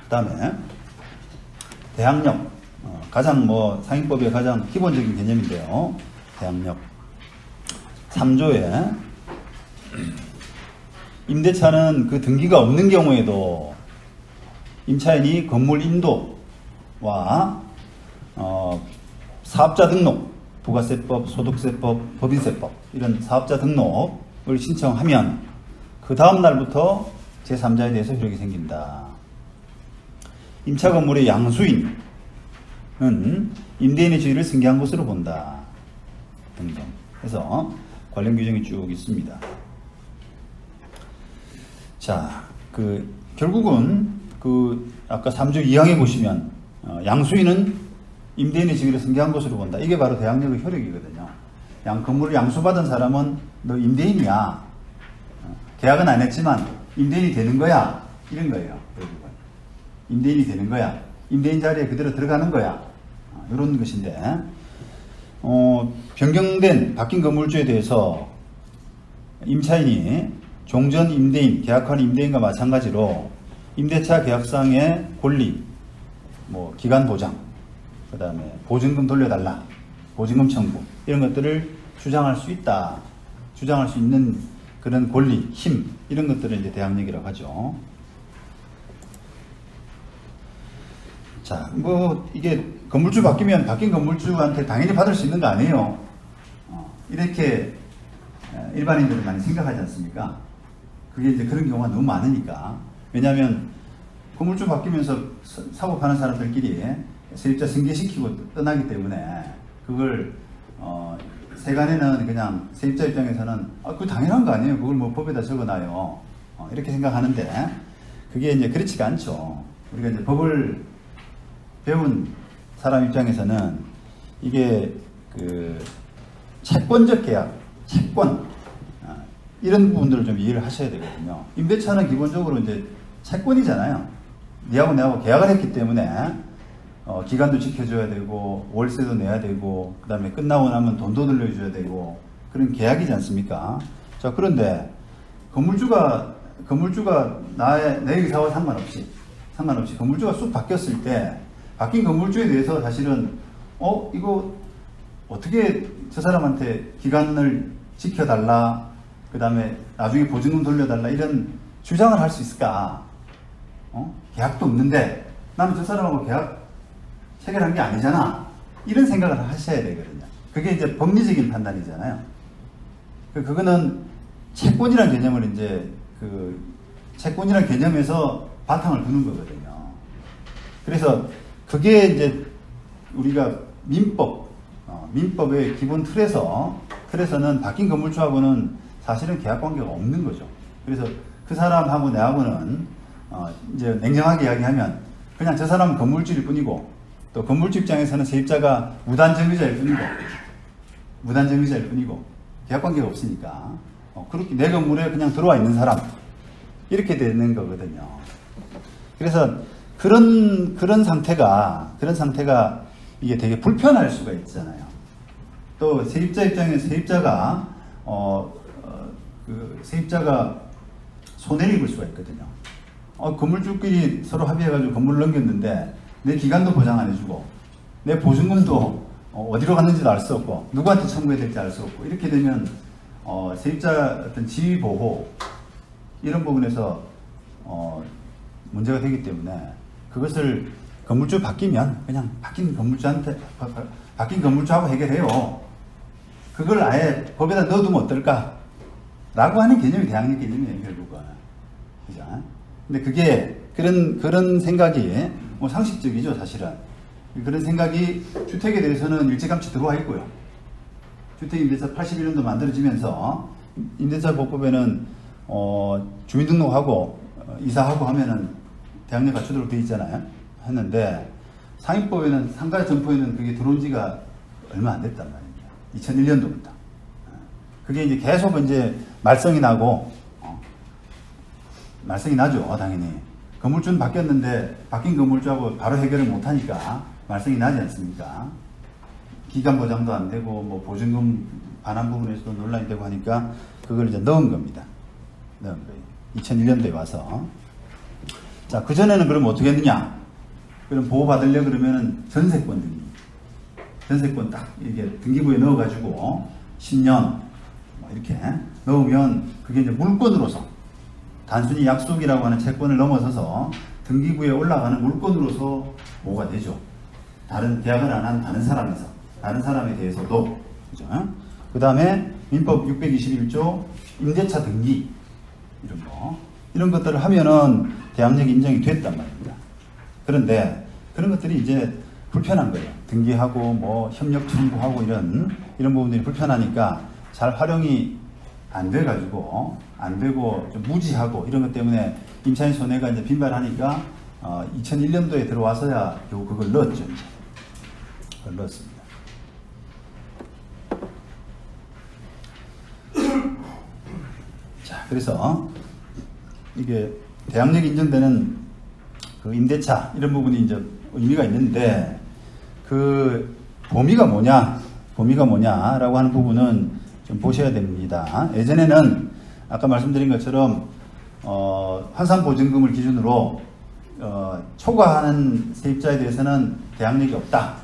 그 다음에 대항력, 가장 상인법의 가장 기본적인 개념인데요. 대항력 3조에 임대차는 그 등기가 없는 경우에도 임차인이 건물 인도와 사업자 등록, 부가세법, 소득세법, 법인세법 이런 사업자 등록을 신청하면 그 다음 날부터 제3자에 대해서 효력이 생긴다. 임차 건물의 양수인은 임대인의 지위를 승계한 것으로 본다. 등등. 그래서 관련 규정이 쭉 있습니다. 자, 결국은 아까 3조 2항에 보시면 양수인은 임대인의 지위를 승계한 것으로 본다. 이게 바로 대항력의 효력이거든요. 건물을 양수받은 사람은 너 임대인이야. 계약은 안 했지만 임대인이 되는 거야. 이런 거예요. 결국은. 임대인이 되는 거야. 임대인 자리에 그대로 들어가는 거야. 이런 것인데 바뀐 건물주에 대해서 임차인이 종전 임대인, 계약한 임대인과 마찬가지로 임대차 계약상의 권리, 기간 보장, 그 다음에 보증금 돌려달라, 보증금 청구 이런 것들을 주장할 수 있다. 주장할 수 있는 그런 권리, 힘 이런 것들을 이제 대항력이라고 하죠. 자, 이게 건물주 바뀌면 바뀐 건물주한테 당연히 받을 수 있는 거 아니에요. 이렇게 일반인들은 많이 생각하지 않습니까? 그게 이제 그런 경우가 너무 많으니까. 왜냐하면 건물주 바뀌면서 사고 파는 사람들끼리 세입자 승계시키고 떠나기 때문에 그걸 세간에는 그냥 세입자 입장에서는 그거 당연한 거 아니에요. 그걸 법에다 적어놔요. 이렇게 생각하는데 그게 이제 그렇지가 않죠. 우리가 이제 법을 배운 사람 입장에서는 이게 채권적 계약, 채권 이런 부분들을 좀 이해를 하셔야 되거든요. 임대차는 기본적으로 이제 채권이잖아요. 니하고 내하고 계약을 했기 때문에 기간도 지켜줘야 되고 월세도 내야 되고 그 다음에 끝나고 나면 돈도 돌려줘야 되고 그런 계약이지 않습니까? 자, 그런데 건물주가 내 의사와 상관없이 건물주가 쑥 바뀌었을 때 바뀐 건물주에 대해서 사실은 이거 어떻게 저 사람한테 기간을 지켜달라, 그 다음에 나중에 보증금 돌려달라 이런 주장을 할 수 있을까? 계약도 없는데 나는 저 사람하고 계약 체결한 게 아니잖아. 이런 생각을 하셔야 되거든요. 그게 이제 법리적인 판단이잖아요. 그거는 채권이라는 개념을 이제 채권이라는 개념에서 바탕을 두는 거거든요. 그래서 그게 이제 우리가 민법의 기본 틀에서는 바뀐 건물주하고는 사실은 계약 관계가 없는 거죠. 그래서 그 사람하고 내하고는 이제 냉정하게 이야기하면 그냥 저 사람은 건물주일 뿐이고 또 건물주 입장에서는 세입자가 무단점유자일 뿐이고 계약 관계가 없으니까 그렇게 내 건물에 그냥 들어와 있는 사람 이렇게 되는 거거든요. 그래서 그런 상태가 이게 되게 불편할 수가 있잖아요. 또 세입자 입장에서 세입자가 손해를 입을 수가 있거든요. 건물주끼리 서로 합의해가지고 건물을 넘겼는데 내 기간도 보장 안 해주고 내 보증금도 어디로 갔는지도 알 수 없고 누구한테 청구해야 될지 알 수 없고 이렇게 되면 세입자 어떤 지위 보호 이런 부분에서 문제가 되기 때문에 그것을 건물주 바뀌면 그냥 바뀐 건물주하고 해결해요. 그걸 아예 법에다 넣어두면 어떨까? 라고 하는 개념이 대항력 개념이에요, 결국은. 그죠? 근데 그게, 그런 생각이, 상식적이죠, 사실은. 그런 생각이 주택에 대해서는 일찌감치 들어와 있고요. 주택임대차 81년도 만들어지면서, 임대차보호법에는, 주민등록하고, 이사하고 하면은 대항력 갖추도록 되어 있잖아요. 했는데, 상인법에는, 상가 점포에는 그게 들어온 지가 얼마 안 됐단 말입니다. 2001년도부터. 그게 이제 계속 이제 말썽이 나고, 말썽이 나죠, 당연히. 건물주는 바뀌었는데, 바뀐 건물주하고 바로 해결을 못하니까 말썽이 나지 않습니까? 기간 보장도 안 되고, 보증금 반환 부분에서도 논란이 되고 하니까, 그걸 이제 넣은 겁니다. 넣은 거예요. 2001년도에 와서. 자, 그전에는 그럼 어떻게 했느냐? 그럼 보호받으려 그러면은 전세권 등기. 전세권 딱 이렇게 등기부에 넣어가지고 10년 뭐 이렇게 넣으면 그게 이제 물권으로서 단순히 약속이라고 하는 채권을 넘어서서 등기부에 올라가는 물권으로서 보호가 되죠. 다른 계약을 안 한 다른 사람에 대해서도. 그죠? 그 다음에 민법 621조 임대차 등기 이런 것들을 하면은 대항력이 인정이 됐단 말입니다. 그런데 그런 것들이 이제 불편한 거예요. 등기하고 뭐 협력 청구하고 이런 부분들이 불편하니까 잘 활용이 안 돼가지고 안 되고 좀 무지하고 이런 것 때문에 임차인 손해가 이제 빈발하니까 2001년도에 들어와서야 겨우 그걸 넣었죠. 이제. 그걸 넣었습니다. 자, 그래서 이게 대항력이 인정되는 그 임대차 이런 부분이 이제 의미가 있는데 그 범위가 뭐냐라고 하는 부분은 좀 보셔야 됩니다. 예전에는 아까 말씀드린 것처럼 환산보증금을 기준으로 초과하는 세입자에 대해서는 대항력이 없다.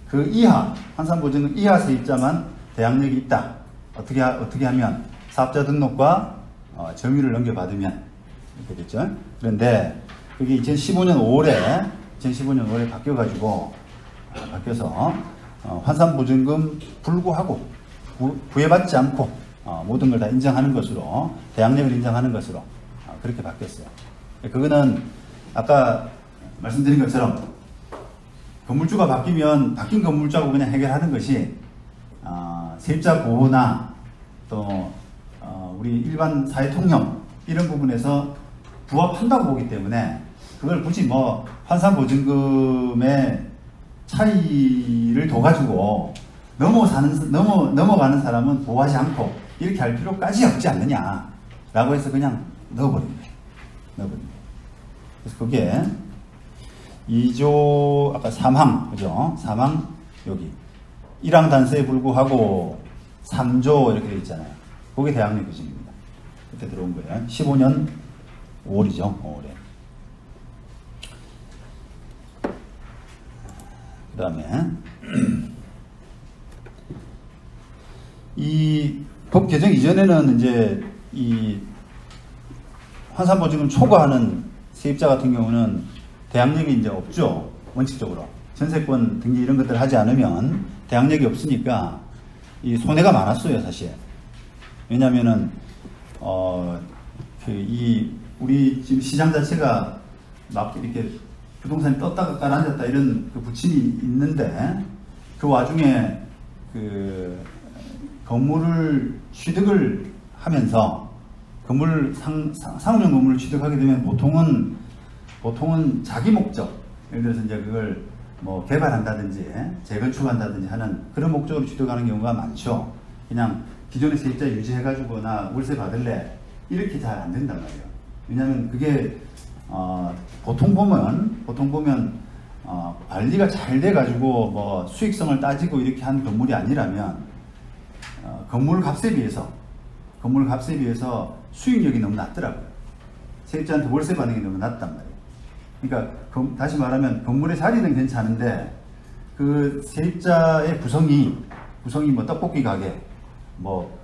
그 이하 환산보증금 이하 세입자만 대항력이 있다. 어떻게 하면 사업자 등록과 점유를 넘겨받으면 이렇게 됐죠. 그런데 그게 2015년 5월에 바뀌어서 환산보증금 불구하고 구애받지 않고 모든 걸 다 인정하는 것으로 대항력을 인정하는 것으로 그렇게 바뀌었어요. 그거는 아까 말씀드린 것처럼 건물주가 바뀌면 바뀐 건물주하고 그냥 해결하는 것이 세입자 보호나 또 우리 일반 사회 통념 이런 부분에서 부합한다고 보기 때문에 그걸 굳이 뭐 환산보증금의 차이를 둬가지고 넘어가는 사람은 보호하지 않고 이렇게 할 필요까지 없지 않느냐라고 해서 그냥 넣어버린 거예요. 그래서 그게 2조 아까 3항 그죠? 3항 여기 1항 단서에 불구하고 3조 이렇게 되어 있잖아요. 그게 대항력 규정입니다. 그때 들어온 거예요. 15년 5월이죠. 5월에. 그 다음에 이 법 개정 이전에는 이제 이 환산보증금 초과하는 세입자 같은 경우는 대항력이 이제 없죠. 원칙적으로 전세권 등기 이런 것들을 하지 않으면 대항력이 없으니까 이 손해가 많았어요, 사실. 왜냐하면은 우리 지금 시장 자체가 막 이렇게 부동산이 떴다가 깔아앉았다 이런 그 부침이 있는데 그 와중에 그 건물을 취득을 하면서 상업용 건물을 취득하게 되면 보통은 자기 목적, 예를 들어서 이제 그걸 뭐 개발한다든지 재건축한다든지 하는 그런 목적으로 취득하는 경우가 많죠. 그냥 기존의 세입자 유지해가지고 나 월세 받을래 이렇게 잘 안 된단 말이에요. 왜냐하면 그게 보통 보면 관리가 잘 돼가지고 뭐 수익성을 따지고 이렇게 한 건물이 아니라면 건물 값에 비해서 수익력이 너무 낮더라고요. 세입자한테 월세 받는 게 너무 낮단 말이에요. 그러니까 다시 말하면 건물의 자리는 괜찮은데 그 세입자의 구성이 뭐 떡볶이 가게, 뭐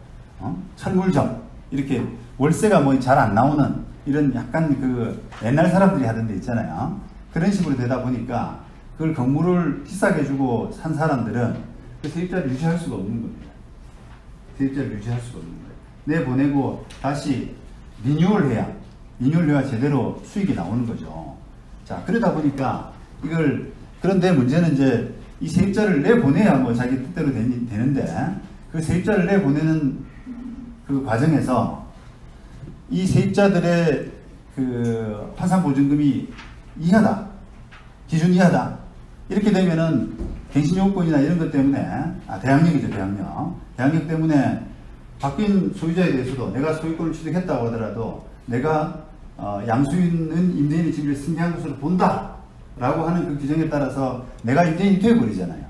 철물점 이렇게 월세가 뭐 잘 안 나오는 이런 약간 그 옛날 사람들이 하던 데 있잖아요. 그런 식으로 되다 보니까 그걸 건물을 비싸게 주고 산 사람들은 그 세입자를 유지할 수가 없는 겁니다. 내보내고 다시 리뉴얼해야 제대로 수익이 나오는 거죠. 자, 그러다 보니까 그런데 문제는 이제 이 세입자를 내보내야 뭐 자기 뜻대로 되는데 그 세입자를 내보내는 그 과정에서 이 세입자들의 그 환산보증금이 기준 이하다. 이렇게 되면은 갱신요건이나 이런 것 때문에, 대항력이죠, 대항력 때문에 바뀐 소유자에 대해서도 내가 소유권을 취득했다고 하더라도 내가 양수 있는 임대인의 집을 승계한 것으로 본다. 라고 하는 그 규정에 따라서 내가 임대인이 되어버리잖아요.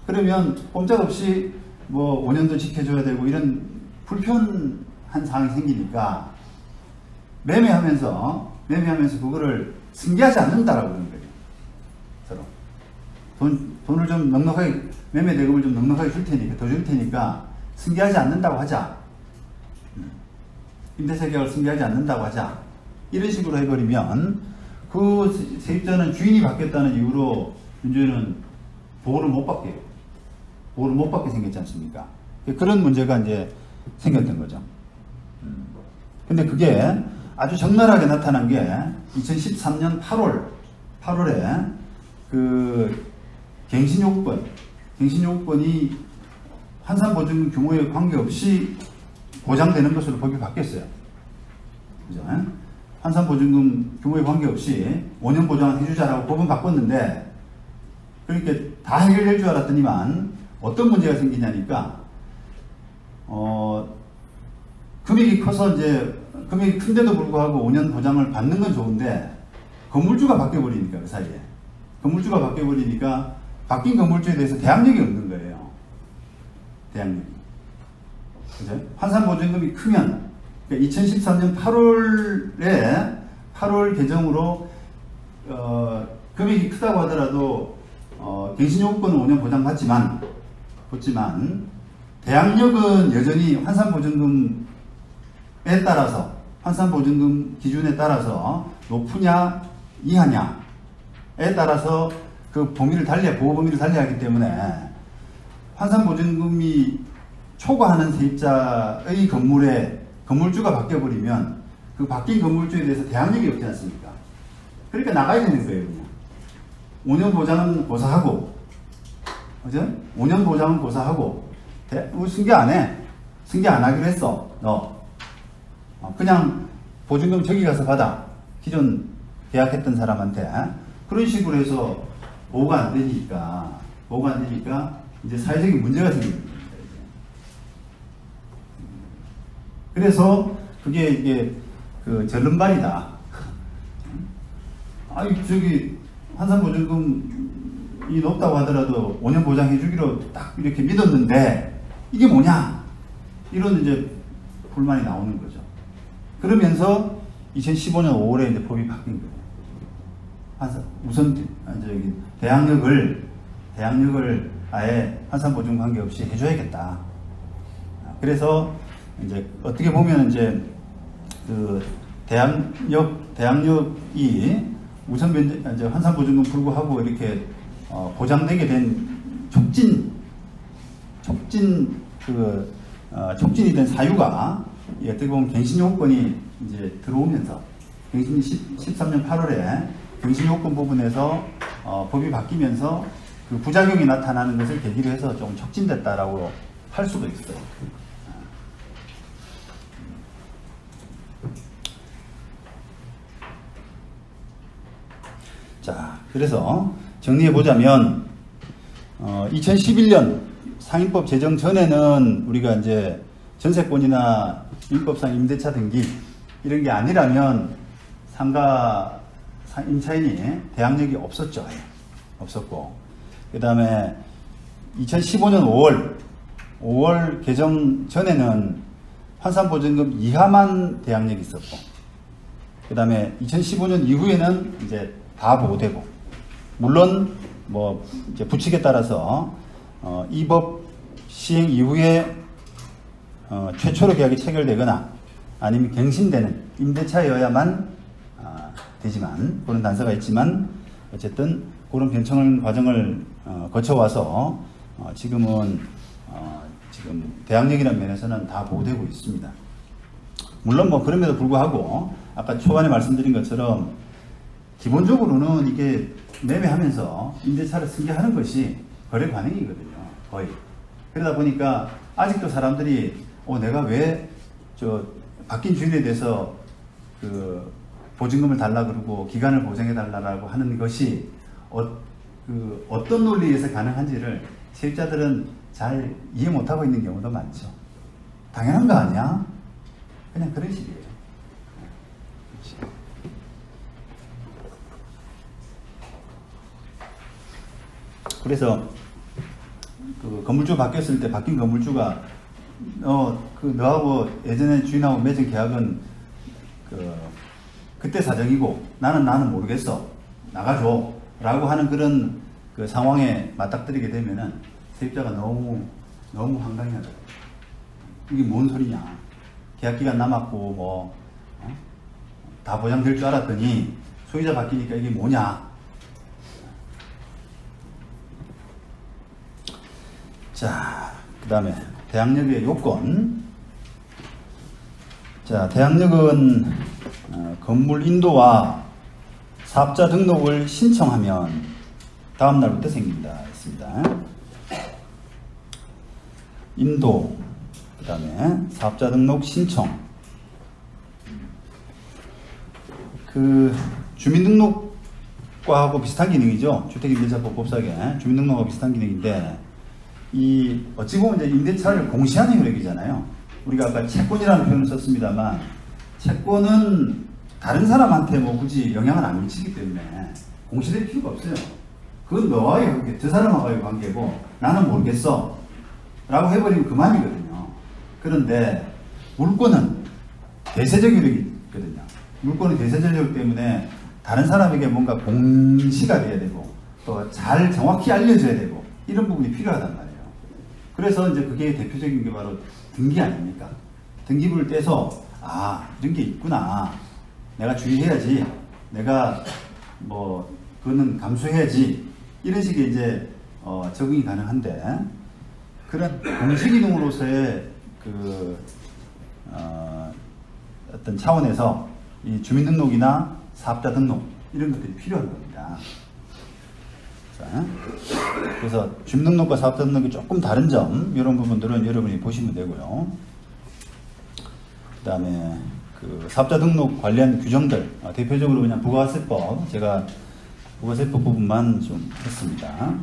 그러면 꼼짝없이 뭐 5년도 지켜줘야 되고 이런 불편한 상황이 생기니까 매매하면서 매매하면서 그거를 승계하지 않는다라고 그러는 거예요. 서로. 돈을 좀 넉넉하게, 매매 대금을 좀 넉넉하게 줄 테니까, 더 줄 테니까 승계하지 않는다고 하자. 임대차 계약을 승계하지 않는다고 하자. 이런 식으로 해버리면 그 세입자는 주인이 바뀌었다는 이유로 민주인은 보호를 못 받게, 보호를 못 받게 생겼지 않습니까? 그런 문제가 이제 생겼던 거죠. 근데 그게 아주 적나라하게 나타난 게 2013년 8월에 그 갱신요건이 환산보증금 규모에 관계없이 보장되는 것으로 법이 바뀌었어요. 그죠? 환산보증금 규모에 관계없이 5년 보장을 해주자라고 법은 바꿨는데, 그러니까 다 해결될 줄 알았더니만 어떤 문제가 생기냐니까, 금액이 커서 이제, 금액이 큰데도 불구하고 5년 보장을 받는 건 좋은데, 건물주가 바뀌어버리니까, 그 사이에. 건물주가 바뀌어버리니까, 바뀐 건물주에 대해서 대항력이 없는 거예요. 대항력이. 그죠? 환산보증금이 크면, 그러니까 2013년 8월 개정으로, 금액이 크다고 하더라도, 갱신요건은 5년 보장받지만, 대항력은 여전히 환산보증금에 따라서, 환산보증금 기준에 따라서 높으냐, 이하냐에 따라서 그 범위를 보호 범위를 달리하기 때문에 환산보증금이 초과하는 세입자의 건물주가 바뀌어버리면 그 바뀐 건물주에 대해서 대항력이 없지 않습니까? 그러니까 나가야 되는 거예요, 그냥. 5년 보장은 고사하고, 그죠? 5년 보장은 고사하고, 승계 안 해. 승계 안 하기로 했어, 너. 그냥 보증금 저기 가서 받아. 기존 계약했던 사람한테. 그런 식으로 해서 보호가 안 되니까 이제 사회적인 문제가 생깁니다. 그래서 그게 이게 그 절름발이다. 아니, 저기 환산보증금이 높다고 하더라도 5년 보장해 주기로 딱 이렇게 믿었는데 이게 뭐냐? 이런 이제 불만이 나오는 거죠. 그러면서 2015년 5월에 이제 법이 바뀐 거예요. 우선 대항력을 아예 환산보증 관계없이 해줘야겠다. 그래서 이제 어떻게 보면 이제 그 대항력이 이제 환산보증금 불구하고 이렇게 보장되게 된 촉진이 된 사유가 어떻게 보면 갱신요건이 이제 들어오면서 13년 8월에 갱신요건 부분에서 법이 바뀌면서 그 부작용이 나타나는 것을 계기로 해서 좀 촉진됐다라고 할 수도 있어요. 자, 그래서 정리해보자면, 2011년 상임법 제정 전에는 우리가 이제 전세권이나 민법상 임대차 등기 이런 게 아니라면 상가 임차인이 대항력이 없었죠. 없었고. 그 다음에 2015년 5월 개정 전에는 환산보증금 이하만 대항력이 있었고, 그 다음에 2015년 이후에는 이제 다 보호되고, 물론 뭐 이제 부칙에 따라서 이 법 시행 이후에 최초로 계약이 체결되거나 아니면 갱신되는 임대차여야만 되지만, 그런 단서가 있지만 어쨌든 그런 변청 과정을 거쳐와서 지금은 지금 대항력이라는 면에서는 다 보호되고 있습니다. 물론 뭐 그럼에도 불구하고 아까 초반에 말씀드린 것처럼 기본적으로는 이게 매매하면서 임대차를 승계하는 것이 거래 관행이거든요. 거의. 그러다 보니까 아직도 사람들이 내가 왜 바뀐 주인에 대해서 그 보증금을 달라 그러고 기간을 보장해 달라고 하는 것이 어떤 논리에서 가능한지를 세입자들은 잘 이해 못하고 있는 경우도 많죠. 당연한 거 아니야? 그냥 그런 식이에요. 그렇지. 그래서 그 건물주 바뀌었을 때 바뀐 건물주가 너하고 예전에 주인하고 맺은 계약은 그때 사정이고 나는 모르겠어. 나가줘. 라고 하는 그런 그 상황에 맞닥뜨리게 되면은 세입자가 너무 황당해하죠. 이게 뭔 소리냐. 계약기간 남았고 뭐 다 보장될 줄 알았더니 소유자 바뀌니까 이게 뭐냐. 자, 그 다음에 대항력의 요건. 자, 대항력은 건물 인도와 사업자 등록을 신청하면 다음 날부터 생깁니다. 했습니다. 인도, 그 다음에 사업자 등록 신청. 그 주민등록과하고 비슷한 기능이죠. 주택임대차법 법상에 주민등록하고 비슷한 기능인데, 이 어찌 보면 이제 임대차를 공시하는 효력이잖아요. 우리가 아까 채권이라는 표현을 썼습니다만, 채권은 다른 사람한테 뭐 굳이 영향을 안 미치기 때문에 공시될 필요가 없어요. 그건 너와의 관계, 저 사람하고의 관계고 나는 모르겠어 라고 해버리면 그만이거든요. 그런데 물권은 대세적 효력이 있거든요. 물권은 대세적 효력 때문에 다른 사람에게 뭔가 공시가 돼야 되고 또 잘 정확히 알려줘야 되고 이런 부분이 필요하단 말이에요. 그래서 이제 그게 대표적인 게 바로 등기 아닙니까? 등기부를 떼서 이런 게 있구나. 내가 주의해야지. 내가 뭐 그거는 감수해야지. 이런 식의 이제 적응이 가능한데, 그런 공시기능으로서의 그 어떤 차원에서 이 주민등록이나 사업자 등록 이런 것들이 필요한 겁니다. 자, 그래서 주민등록과 사업자 등록이 조금 다른 점, 이런 부분들은 여러분이 보시면 되고요. 그 다음에 그 사업자 등록 관련 규정들, 대표적으로 그냥 부가세법, 제가 부가세법 부분만 좀 했습니다.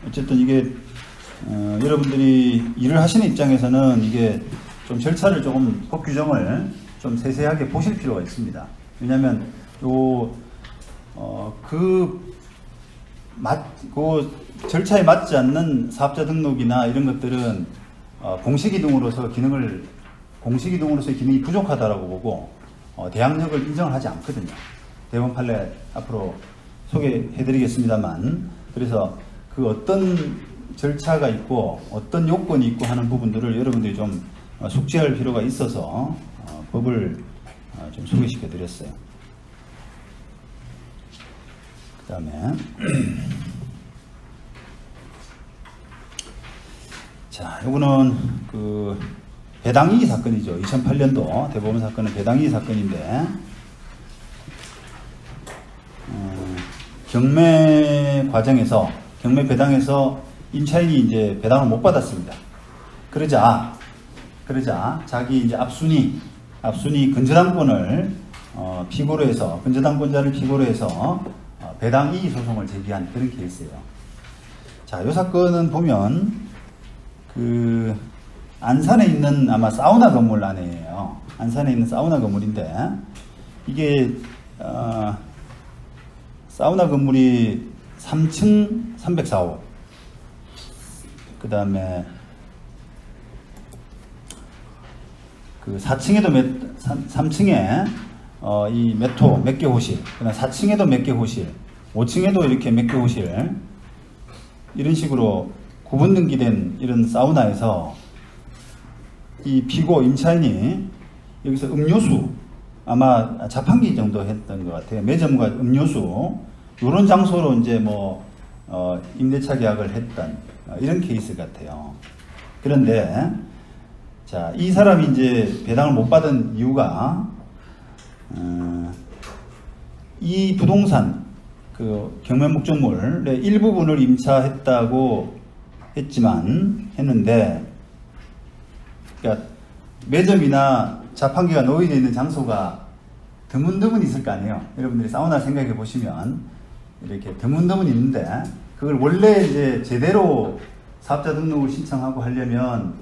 어쨌든 이게 여러분들이 일을 하시는 입장에서는 이게 좀 절차를 조금 법 규정을 좀 세세하게 보실 필요가 있습니다. 왜냐하면 그 절차에 맞지 않는 사업자 등록이나 이런 것들은 공시기능으로서의 기능이 부족하다라고 보고 대항력을 인정을 하지 않거든요. 대법원 판례 앞으로 소개해드리겠습니다만, 그래서 그 어떤 절차가 있고 어떤 요건이 있고 하는 부분들을 여러분들이 좀 숙지할 필요가 있어서 법을 좀 소개시켜 드렸어요. 그 다음에 자, 요거는 그 배당이익 사건이죠. 2008년도 대법원 사건은 배당이익 사건인데, 경매 배당에서 임차인이 이제 배당을 못 받았습니다. 그러자 자기 이제 앞순위 근저당권을 피고로 해서, 근저당권자를 피고로 해서 배당 이의 소송을 제기한 그런 케이스예요. 자, 이 사건은 보면 그 안산에 있는 아마 사우나 건물 안에요. 안산에 있는 사우나 건물인데, 이게 사우나 건물이 3층 304호, 그 다음에 그 4층에도 3층에 이 몇 개 호실, 그다음 4층에도 몇 개 호실, 5층에도 이렇게 몇 개 호실, 이런 식으로 구분 등기된 이런 사우나에서 이 피고 임차인이 여기서 음료수, 아마 자판기 정도 했던 것 같아요. 매점과 음료수, 이런 장소로 이제 뭐 임대차 계약을 했던 이런 케이스 같아요. 그런데 자, 이 사람이 이제 배당을 못 받은 이유가 이 부동산 그 경매 목적물의 일부분을 임차했다고 했는데, 그러니까 매점이나 자판기가 놓여져 있는 장소가 드문드문 있을 거 아니에요. 여러분들이 사우나 생각해 보시면 이렇게 드문드문 있는데, 그걸 원래 이제 제대로 사업자 등록을 신청하고 하려면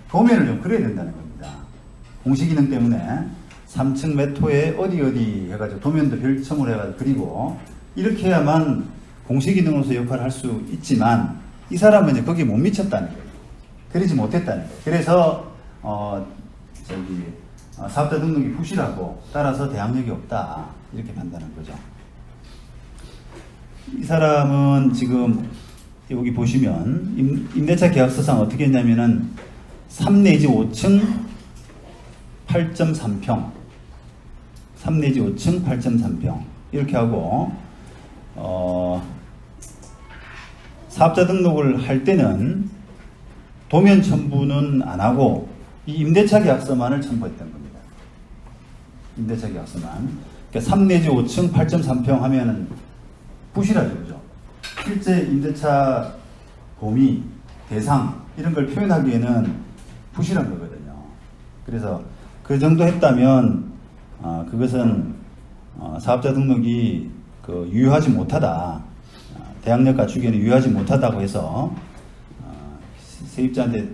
도면을 좀 그려야 된다는 겁니다. 공시기능 때문에 3층 몇 호에 어디 해가지고 도면도 별첨을 해가지고 그리고, 이렇게 해야만 공시 기능으로서 역할을 할 수 있지만 이 사람은 이제 거기에 못 미쳤다는 거예요. 그러지 못했다는 거예요. 그래서 사업자 등록이 부실하고 따라서 대항력이 없다 이렇게 판단한 거죠. 이 사람은 지금 여기 보시면 임대차 계약서상 어떻게 했냐면은 3 내지 5층 8.3평 3 내지 5층 8.3평 이렇게 하고 사업자 등록을 할 때는 도면 첨부는 안 하고 이 임대차 계약서만을 첨부했던 겁니다. 임대차 계약서만. 그러니까 3 내지 5층 8.3평 하면은 부실하죠, 그죠? 실제 임대차 범위, 대상 이런 걸 표현하기에는 부실한 거거든요. 그래서 그 정도 했다면 그것은 사업자 등록이 유효하지 못하다. 대항력 갖추기에는 유효하지 못하다고 해서 세입자한테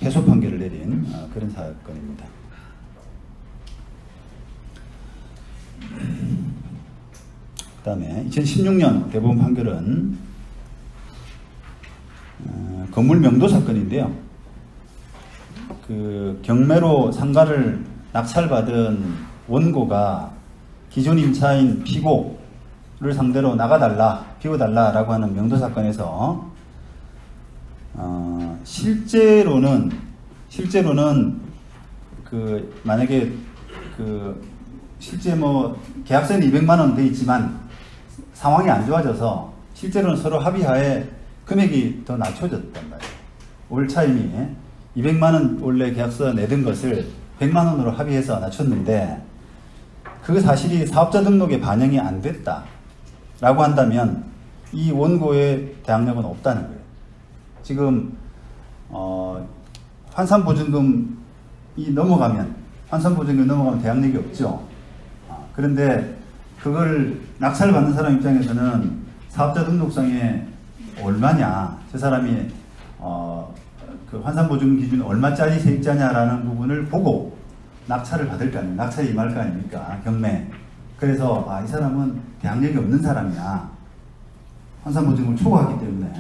패소 판결을 내린 그런 사건입니다. 그 다음에 2016년 대법원 판결은 건물 명도 사건인데요. 그 경매로 상가를 낙찰받은 원고가 기존 임차인 피고를 상대로 나가달라, 비워달라라고 하는 명도 사건에서 실제로는 만약에 실제 계약서에는 200만 원 돼 있지만 상황이 안 좋아져서 실제로는 서로 합의하에 금액이 더 낮춰졌단 말이에요. 올 차임이 200만 원 원래 계약서 내던 것을 100만 원으로 합의해서 낮췄는데 그 사실이 사업자 등록에 반영이 안 됐다라고 한다면 이 원고의 대항력은 없다는 거예요. 지금 환산보증금이 넘어가면 대항력이 없죠. 그런데 그걸 낙찰을 받는 사람 입장에서는 사업자 등록상에 얼마냐, 저 사람이 그 환산보증금 기준이 얼마짜리 세입자냐라는 부분을 보고 낙찰을 받을 거 아닙니까? 낙찰에 임할 거 아닙니까? 경매. 그래서 이 사람은 대항력이 없는 사람이야. 환산보증금을 초과하기 때문에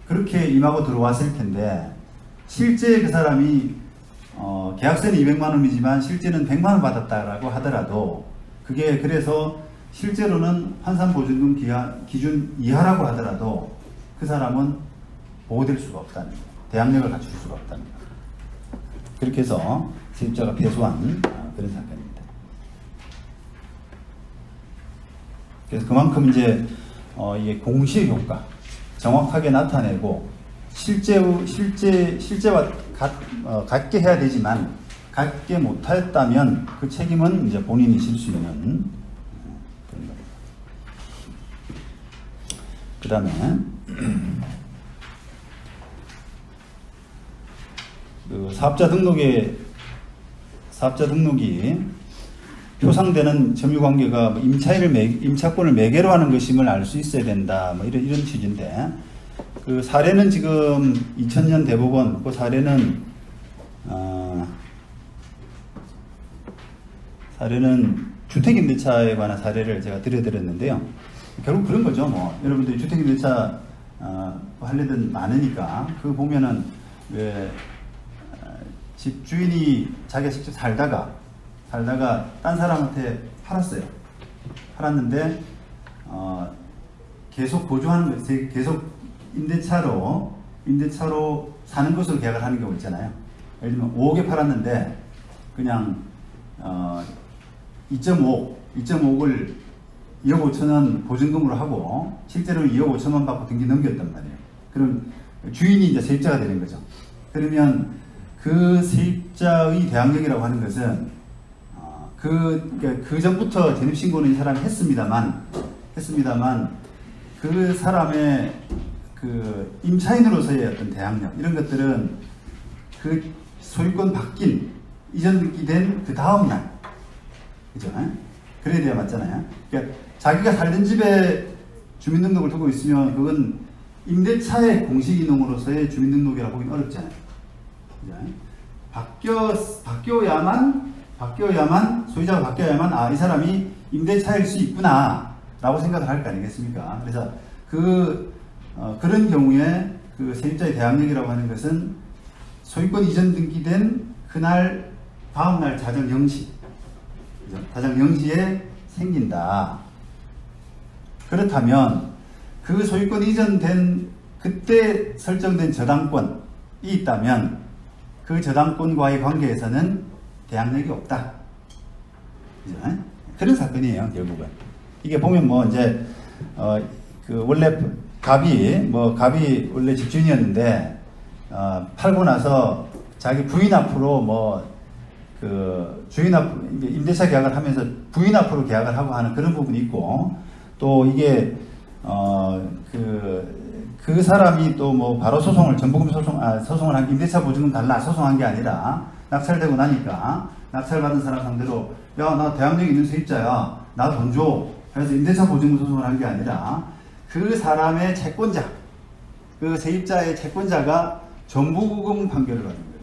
그렇게 임하고 들어왔을 텐데 실제 그 사람이 계약서는 200만 원이지만 실제는 100만 원 받았다라고 하더라도 그게 그래서 실제로는 환산보증금 기준 이하라고 하더라도 그 사람은 보호될 수가 없다는 거예요. 대항력을 갖출 수가 없다는 거예요. 그렇게 해서 세입자가 패소한 그런 사건입니다. 그래서 그만큼 이제 이게 공시의 효과 정확하게 나타내고 실제와 같게 해야 되지만 같게 못했다면 그 책임은 이제 본인이 질 수 있는 그런 겁니다. 그 다음에 그 사업자 등록이 표상되는 점유관계가 임차권을 매개로 하는 것임을 알 수 있어야 된다. 이런 취지인데 그 사례는 지금 2000년 대법원 그 사례는 주택임대차에 관한 사례를 제가 들려드렸는데요. 결국 그런 거죠. 여러분들이 주택임대차 할래들 많으니까 그거 보면은 왜 집주인이 자기가 직접 살다가 딴 사람한테 팔았는데 계속 보조하는 거, 계속 임대차로 사는 것으로 계약을 하는 경우 있잖아요. 예를 들면 5억에 팔았는데 그냥 2.5억을 2억 5천원 보증금으로 하고 실제로는 2억 5천만 받고 등기 넘겼단 말이에요. 그럼 주인이 이제 세입자가 되는 거죠. 그러면 그 세입자의 대항력이라고 하는 것은 그 전부터 전입신고는 이 사람이 했습니다만 그 사람의 그 임차인으로서의 어떤 대항력 이런 것들은 그 소유권 바뀐 이전이 된 그 다음날 그죠? 그래야 돼야 맞잖아요. 그러니까 자기가 살던 집에 주민등록을 두고 있으면 그건 임대차의 공식이동으로서의 주민등록이라고 보기는 어렵잖아요. 그죠? 바뀌어야만 소유자가 바뀌어야만 이 사람이 임대차일 수 있구나 라고 생각을 할 거 아니겠습니까? 그래서 그런 경우에 그 세입자의 대항력이라고 하는 것은 소유권 이전 등기된 그날 다음날 자정 0시 자정 0시에 생긴다. 그렇다면 그 소유권 이전된 그때 설정된 저당권이 있다면 그 저당권과의 관계에서는 대항력이 없다. 그죠? 그런 사건이에요, 결국은. 이게 보면 뭐 이제 그 원래 갑이 원래 집주인이었는데 팔고 나서 자기 부인 앞으로 주인 앞으로 임대차 계약을 하면서 부인 앞으로 계약을 하고 하는 그런 부분이 있고, 또 이게 그 사람이 또 뭐 바로 전부금 소송을 한 임대차 보증금 달라 소송한 게 아니라 낙찰되고 나니까 낙찰받은 사람 상대로 야, 나 대항력 있는 세입자야, 나 돈 줘 해서 임대차 보증금 소송을 한 게 아니라 그 사람의 채권자, 그 세입자의 채권자가 전부금 판결을 받은 거예요.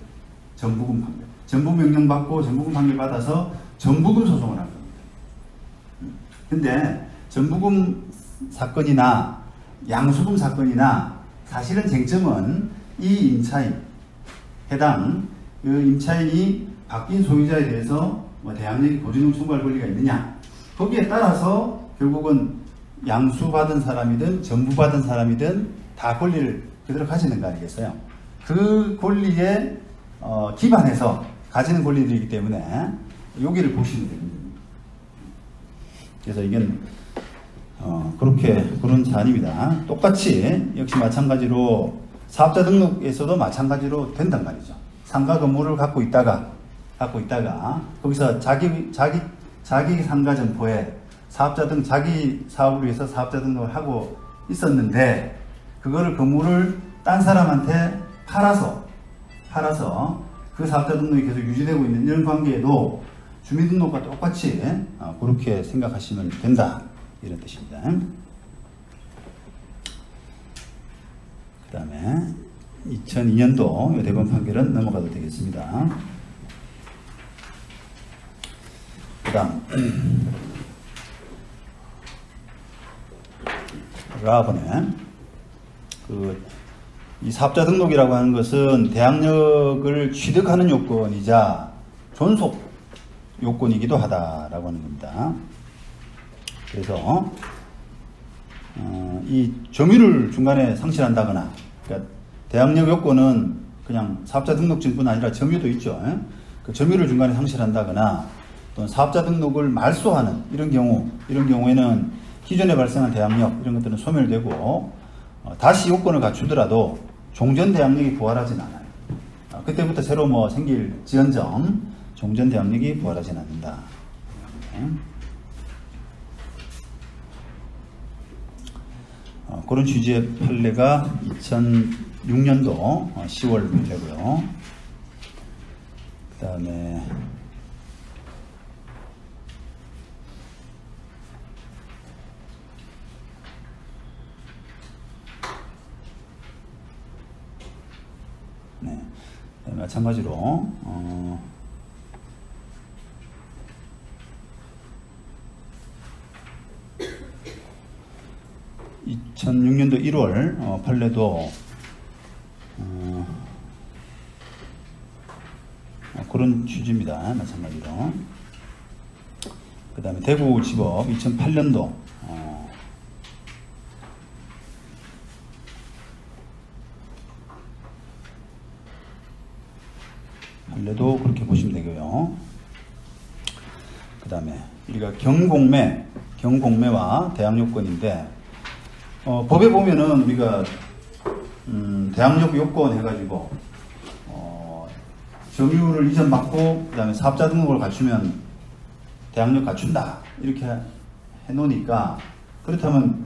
전부금 판결. 전부명령 받고 전부금 판결 받아서 전부금 소송을 한 겁니다. 근데 전부금 사건이나 양수금 사건이나 사실은 쟁점은 이 임차인, 해당 그 임차인이 바뀐 소유자에 대해서 대항력이 보증금 청구할 권리가 있느냐, 거기에 따라서 결국은 양수받은 사람이든 전부받은 사람이든 다 권리를 그대로 가지는 거 아니겠어요? 그 권리에 기반해서 가지는 권리들이기 때문에 여기를 보시면 됩니다. 그래서 이건 그런 사안입니다. 똑같이 역시 마찬가지로 사업자 등록에서도 마찬가지로 된단 말이죠. 상가 건물을 갖고 있다가 거기서 자기 상가 점포에 자기 사업을 위해서 사업자 등록을 하고 있었는데, 그거를 건물을 딴 사람한테 팔아서 그 사업자 등록이 계속 유지되고 있는 이런 관계에도 주민등록과 똑같이 그렇게 생각하시면 된다, 이런 뜻입니다. 그 다음에 2002년도 대법원 판결은 넘어가도 되겠습니다. 그 다음 라번에 이 사업자 등록이라고 하는 것은 대항력을 취득하는 요건이자 존속 요건이기도 하다라고 하는 겁니다. 그래서 이 점유를 중간에 상실한다거나, 그러니까 대항력 요건은 그냥 사업자 등록증뿐 아니라 점유도 있죠. 그 점유를 중간에 상실한다거나 또는 사업자 등록을 말소하는 이런 경우에는 기존에 발생한 대항력 이런 것들은 소멸되고 다시 요건을 갖추더라도 종전 대항력이 부활하진 않아요. 그때부터 새로 생길 지연점 종전 대항력이 부활하진 않는다. 그런 취지의 판례가 2006년도 10월 문제고요. 그 다음에 마찬가지로 2006년도 1월 판례도 그런 취지입니다. 마찬가지로. 그 다음에 대구지법 2008년도 판례도 그렇게 보시면 되고요. 그 다음에 우리가 경공매와 대항요건인데, 법에 보면은 우리가 대항력 요건 해가지고 점유를 이전받고 그 다음에 사업자 등록을 갖추면 대항력 갖춘다 이렇게 해놓으니까, 그렇다면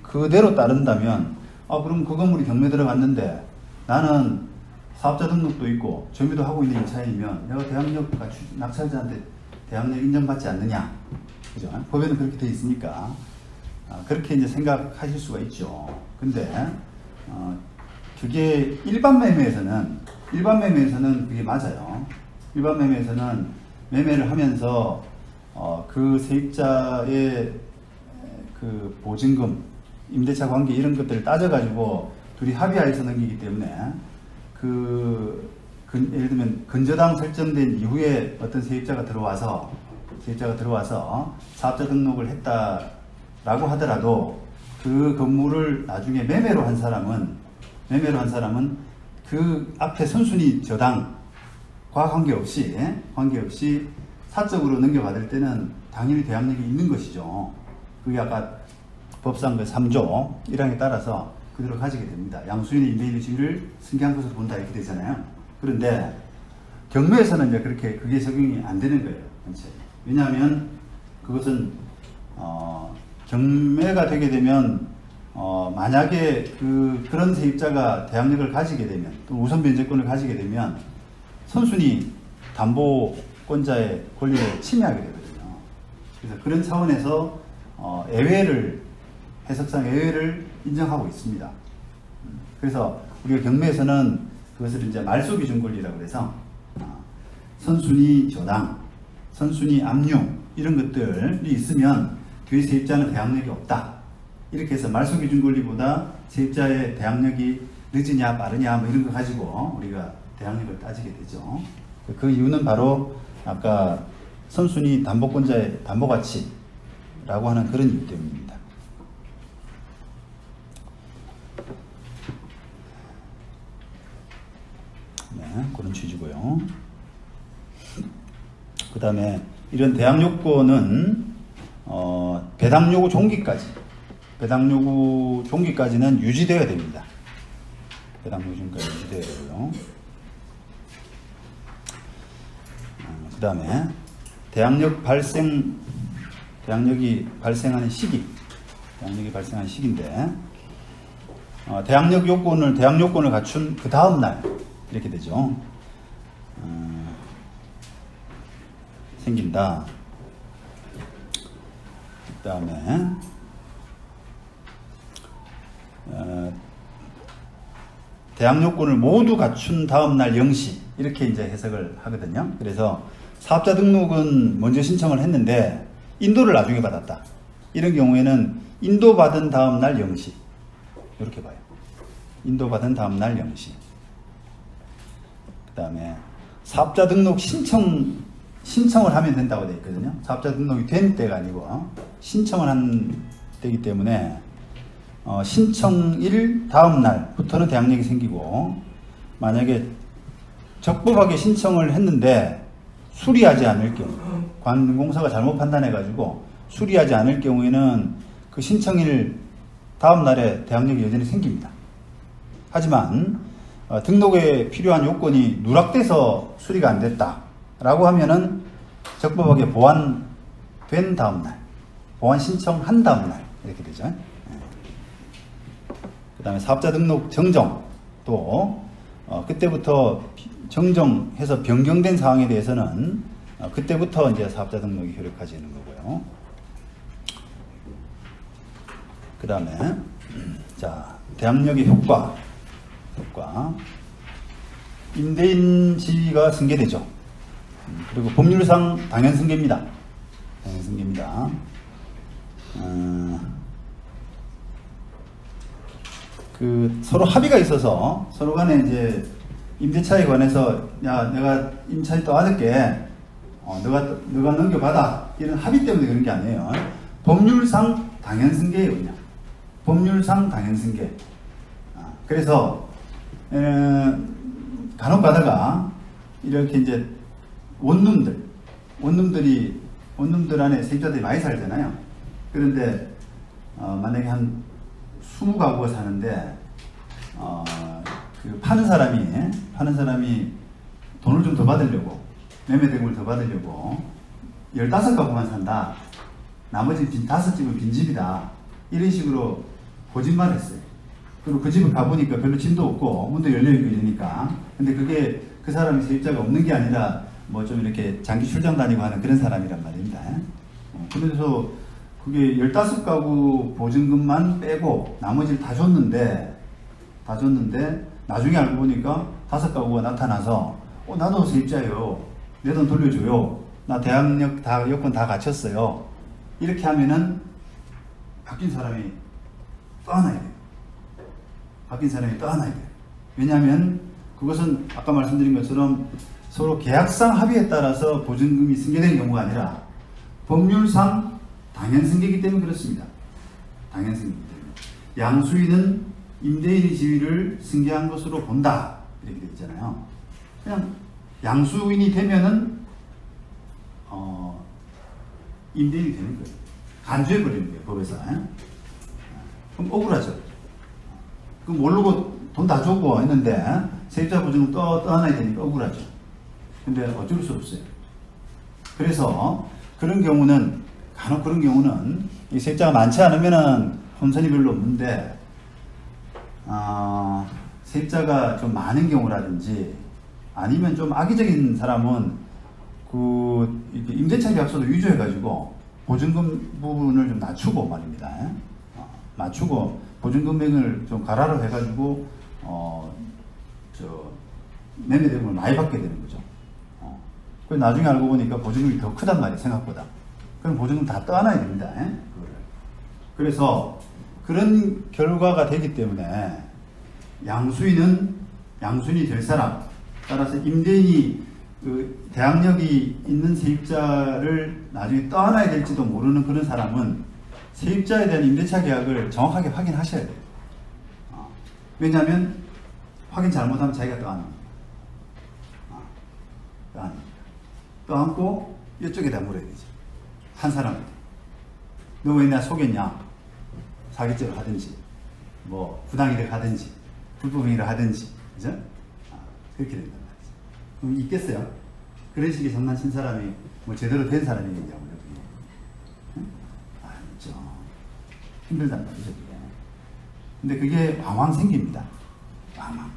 그대로 따른다면 그럼 그 건물이 경매 들어갔는데 나는 사업자 등록도 있고 점유도 하고 있는 임차인이면 내가 대항력 낙찰자한테 대항력 인정받지 않느냐, 그죠? 법에는 그렇게 되어 있으니까 그렇게 이제 생각하실 수가 있죠. 근데 그게 일반 매매에서는 그게 맞아요. 일반 매매에서는 매매를 하면서 그 세입자의 그 보증금, 임대차 관계 이런 것들을 따져가지고 둘이 합의하에서 넘기기 때문에 예를 들면 근저당 설정된 이후에 어떤 세입자가 들어와서 사업자 등록을 했다라고 하더라도 그 건물을 나중에 매매로 한 사람은 그 앞에 선순위 저당과 관계없이 사적으로 넘겨받을 때는 당연히 대항력이 있는 것이죠. 그게 아까 법상 그 3조 1항에 따라서 그대로 가지게 됩니다. 양수인의 임대인의 지위를 승계한 것으로 본다 이렇게 되잖아요. 그런데 경매에서는 이제 그게 적용이 안 되는 거예요. 왜냐하면 그것은 경매가 되게 되면 만약에 그런 세입자가 대항력을 가지게 되면 또 우선 변제권을 가지게 되면 선순위 담보권자의 권리를 침해하게 되거든요. 그래서 그런 차원에서 해석상 예외를 인정하고 있습니다. 그래서 우리가 경매에서는 그것을 이제 말소기준 권리라고 해서 선순위 저당, 선순위 압류 이런 것들이 있으면 뒤에 세입자는 대항력이 없다. 이렇게 해서 말소기준 권리보다 세입자의 대항력이 늦으냐 빠르냐 뭐 이런 거 가지고 우리가 대항력을 따지게 되죠. 그 이유는 바로 아까 선순위 담보권자의 담보가치라고 하는 그런 이유 때문입니다. 네, 그런 취지고요. 그 다음에 이런 대항 요건은 배당 요구 종기까지는 유지되어야 됩니다. 배당 요구 종기까지 유지되어야 되고요. 그 다음에 대항력이 발생하는 시기인데 대항 요건을 갖춘 그 다음 날 이렇게 되죠. 생긴다. 그 다음에 대항 요건을 모두 갖춘 다음 날 0시 이렇게 이제 해석을 하거든요. 그래서 사업자 등록은 먼저 신청을 했는데 인도를 나중에 받았다. 이런 경우에는 인도받은 다음 날 0시 이렇게 봐요. 인도받은 다음 날 0시. 그 다음에 사업자 등록 신청을 하면 된다고 되어 있거든요. 사업자 등록이 된 때가 아니고 신청을 한 때이기 때문에 신청일 다음 날부터는 대항력이 생기고 만약에 적법하게 신청을 했는데 수리하지 않을 경우 관공서가 잘못 판단해 가지고 수리하지 않을 경우에는 그 신청일 다음 날에 대항력이 여전히 생깁니다. 하지만 등록에 필요한 요건이 누락돼서 수리가 안 됐다 라고 하면은 적법하게 보완된 다음 날, 보완 신청한 다음 날 이렇게 되죠. 그 다음에 사업자 등록 정정 또 그때부터 정정해서 변경된 사항에 대해서는 그때부터 이제 사업자 등록이 효력화되는 거고요. 그 다음에 자 대항력의 효과 임대인 지위가 승계되죠. 그리고 법률상 당연 승계입니다. 서로 합의가 있어서 서로 간에 이제 임대차에 관해서 야 내가 임차에 떠안을게 너가 넘겨받아 이런 합의 때문에 그런 게 아니에요. 법률상 당연 승계예요. 그냥 법률상 당연 승계. 그래서 간혹 가다가 이렇게 이제 원룸들 안에 세입자들이 많이 살잖아요. 그런데 만약에 한 20가구가 사는데 파는 사람이 돈을 좀 더 받으려고 매매 대금을 더 받으려고 15가구만 산다. 나머지 5집은 빈집이다. 이런 식으로 거짓말을 했어요. 그리고 그 집을 가보니까 별로 짐도 없고 문도 열려있고 이러니까 근데 그게 그 사람이 세입자가 없는 게 아니라 뭐 좀 이렇게 장기 출장 다니고 하는 그런 사람이란 말입니다. 그래서 그게 15가구 보증금만 빼고 나머지를 다 줬는데 나중에 알고 보니까 5가구가 나타나서 나도 세입자예요. 내 돈 돌려줘요. 나 대항력 다 요건 다 갖췄어요. 이렇게 하면은 바뀐 사람이 떠나야 돼요. 바뀐 사람이 떠나야 돼요. 왜냐하면 그것은 아까 말씀드린 것처럼 서로 계약상 합의에 따라서 보증금이 승계된 경우가 아니라 법률상 당연승계이기 때문에 그렇습니다. 당연승계이기 때문에. 양수인은 임대인의 지위를 승계한 것으로 본다. 이렇게 되어 있잖아요. 그냥 양수인이 되면은 임대인이 되는 거예요. 간주해버리는 거예요. 법에서. 그럼 억울하죠. 그럼 모르고 돈 다 주고 했는데 세입자 보증금 떠나야 되니까 억울하죠. 근데 어쩔 수 없어요. 그래서 그런 경우는 간혹 그런 경우는 이 세입자가 많지 않으면은 혼선이 별로 없는데 세입자가 좀 많은 경우라든지 아니면 좀 악의적인 사람은 그 임대차 계약서도 위조해가지고 보증금 부분을 좀 낮추고 말입니다. 맞추고 보증금액을 좀 가라로 해가지고 매매 대금을 많이 받게 되는 거죠. 그 나중에 알고 보니까 보증금이 더 크단 말이에요, 생각보다. 그럼 보증금 다 떠안아야 됩니다. 그래서 그런 결과가 되기 때문에 양수인이 될 사람, 따라서 임대인이 그 대항력이 있는 세입자를 나중에 떠안아야 될지도 모르는 그런 사람은 세입자에 대한 임대차 계약을 정확하게 확인하셔야 돼요. 왜냐하면 확인 잘못하면 자기가 떠안습니다. 떠안고 이쪽에다 물어야 되죠. 한 사람한테. 너 왜 나 속였냐? 사기죄로 하든지, 뭐 부당이득 하든지, 불법행위를 하든지, 그죠? 그렇게 된단 말이죠. 그럼 있겠어요? 그런 식의 장난친 사람이 뭐 제대로 된 사람이겠냐고요. 아니죠. 힘들단 말이죠, 그게. 근데 그게 왕왕 생깁니다. 왕왕.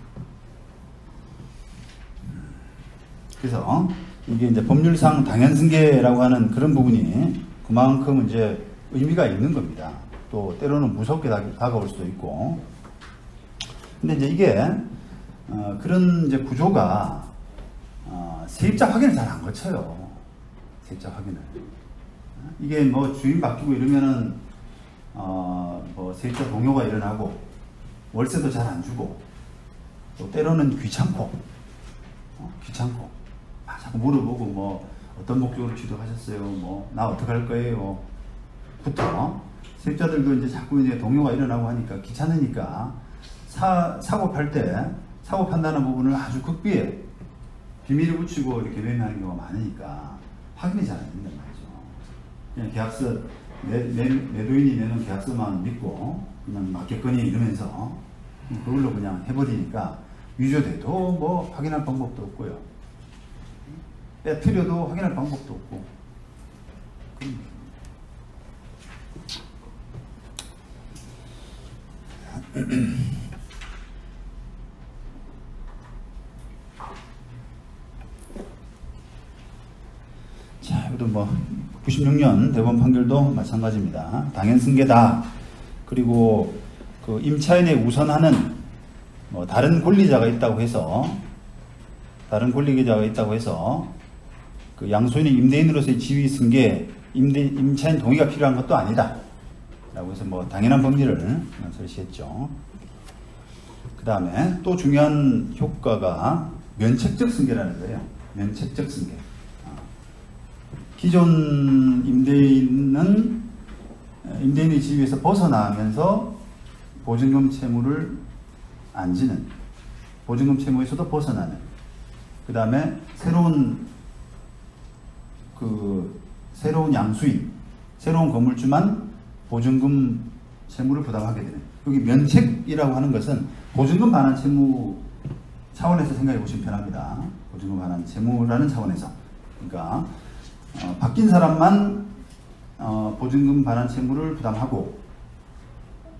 그래서 이게 이제 법률상 당연승계라고 하는 그런 부분이 그만큼 이제 의미가 있는 겁니다. 또 때로는 무섭게 다가올 수도 있고. 근데 이제 이게 그런 이제 구조가 세입자 확인을 잘 안 거쳐요. 세입자 확인을. 이게 뭐 주인 바뀌고 이러면은 뭐 세입자 동요가 일어나고 월세도 잘 안 주고 또 때로는 귀찮고 자꾸 물어보고 뭐 어떤 목적으로 취득하셨어요? 뭐 나 어떻게 할 거예요? 부터 세입자들도 이제 자꾸 이제 동요가 일어나고 하니까 귀찮으니까 사고 판다는 부분을 아주 극비에 비밀을 붙이고 이렇게 매매하는 경우가 많으니까 확인이 잘 안 된단 말이죠. 그냥 계약서 매도인이 내는 계약서만 믿고 그냥 맡겼거니 이러면서 그걸로 그냥 해버리니까 위조돼도 뭐 확인할 방법도 없고요. 빼뜨려도 확인할 방법도 없고. 자, 이것도 뭐 96년 대법원 판결도 마찬가지입니다. 당연승계다. 그리고 그 임차인에 우선하는 뭐 다른 권리자가 있다고 해서 그 양수인이 임대인으로서의 지위 승계, 임차인 동의가 필요한 것도 아니다. 라고 해서 뭐 당연한 법리를 설치했죠. 그 다음에 또 중요한 효과가 면책적 승계라는 거예요. 면책적 승계. 기존 임대인은 임대인의 지위에서 벗어나면서 보증금 채무를 안 지는, 보증금 채무에서도 벗어나는, 그 다음에 새로운 양수인, 새로운 건물주만 보증금 채무를 부담하게 되는. 여기 면책이라고 하는 것은 보증금 반환 채무 차원에서 생각해 보시면 편합니다. 보증금 반환 채무라는 차원에서. 그러니까 바뀐 사람만 보증금 반환 채무를 부담하고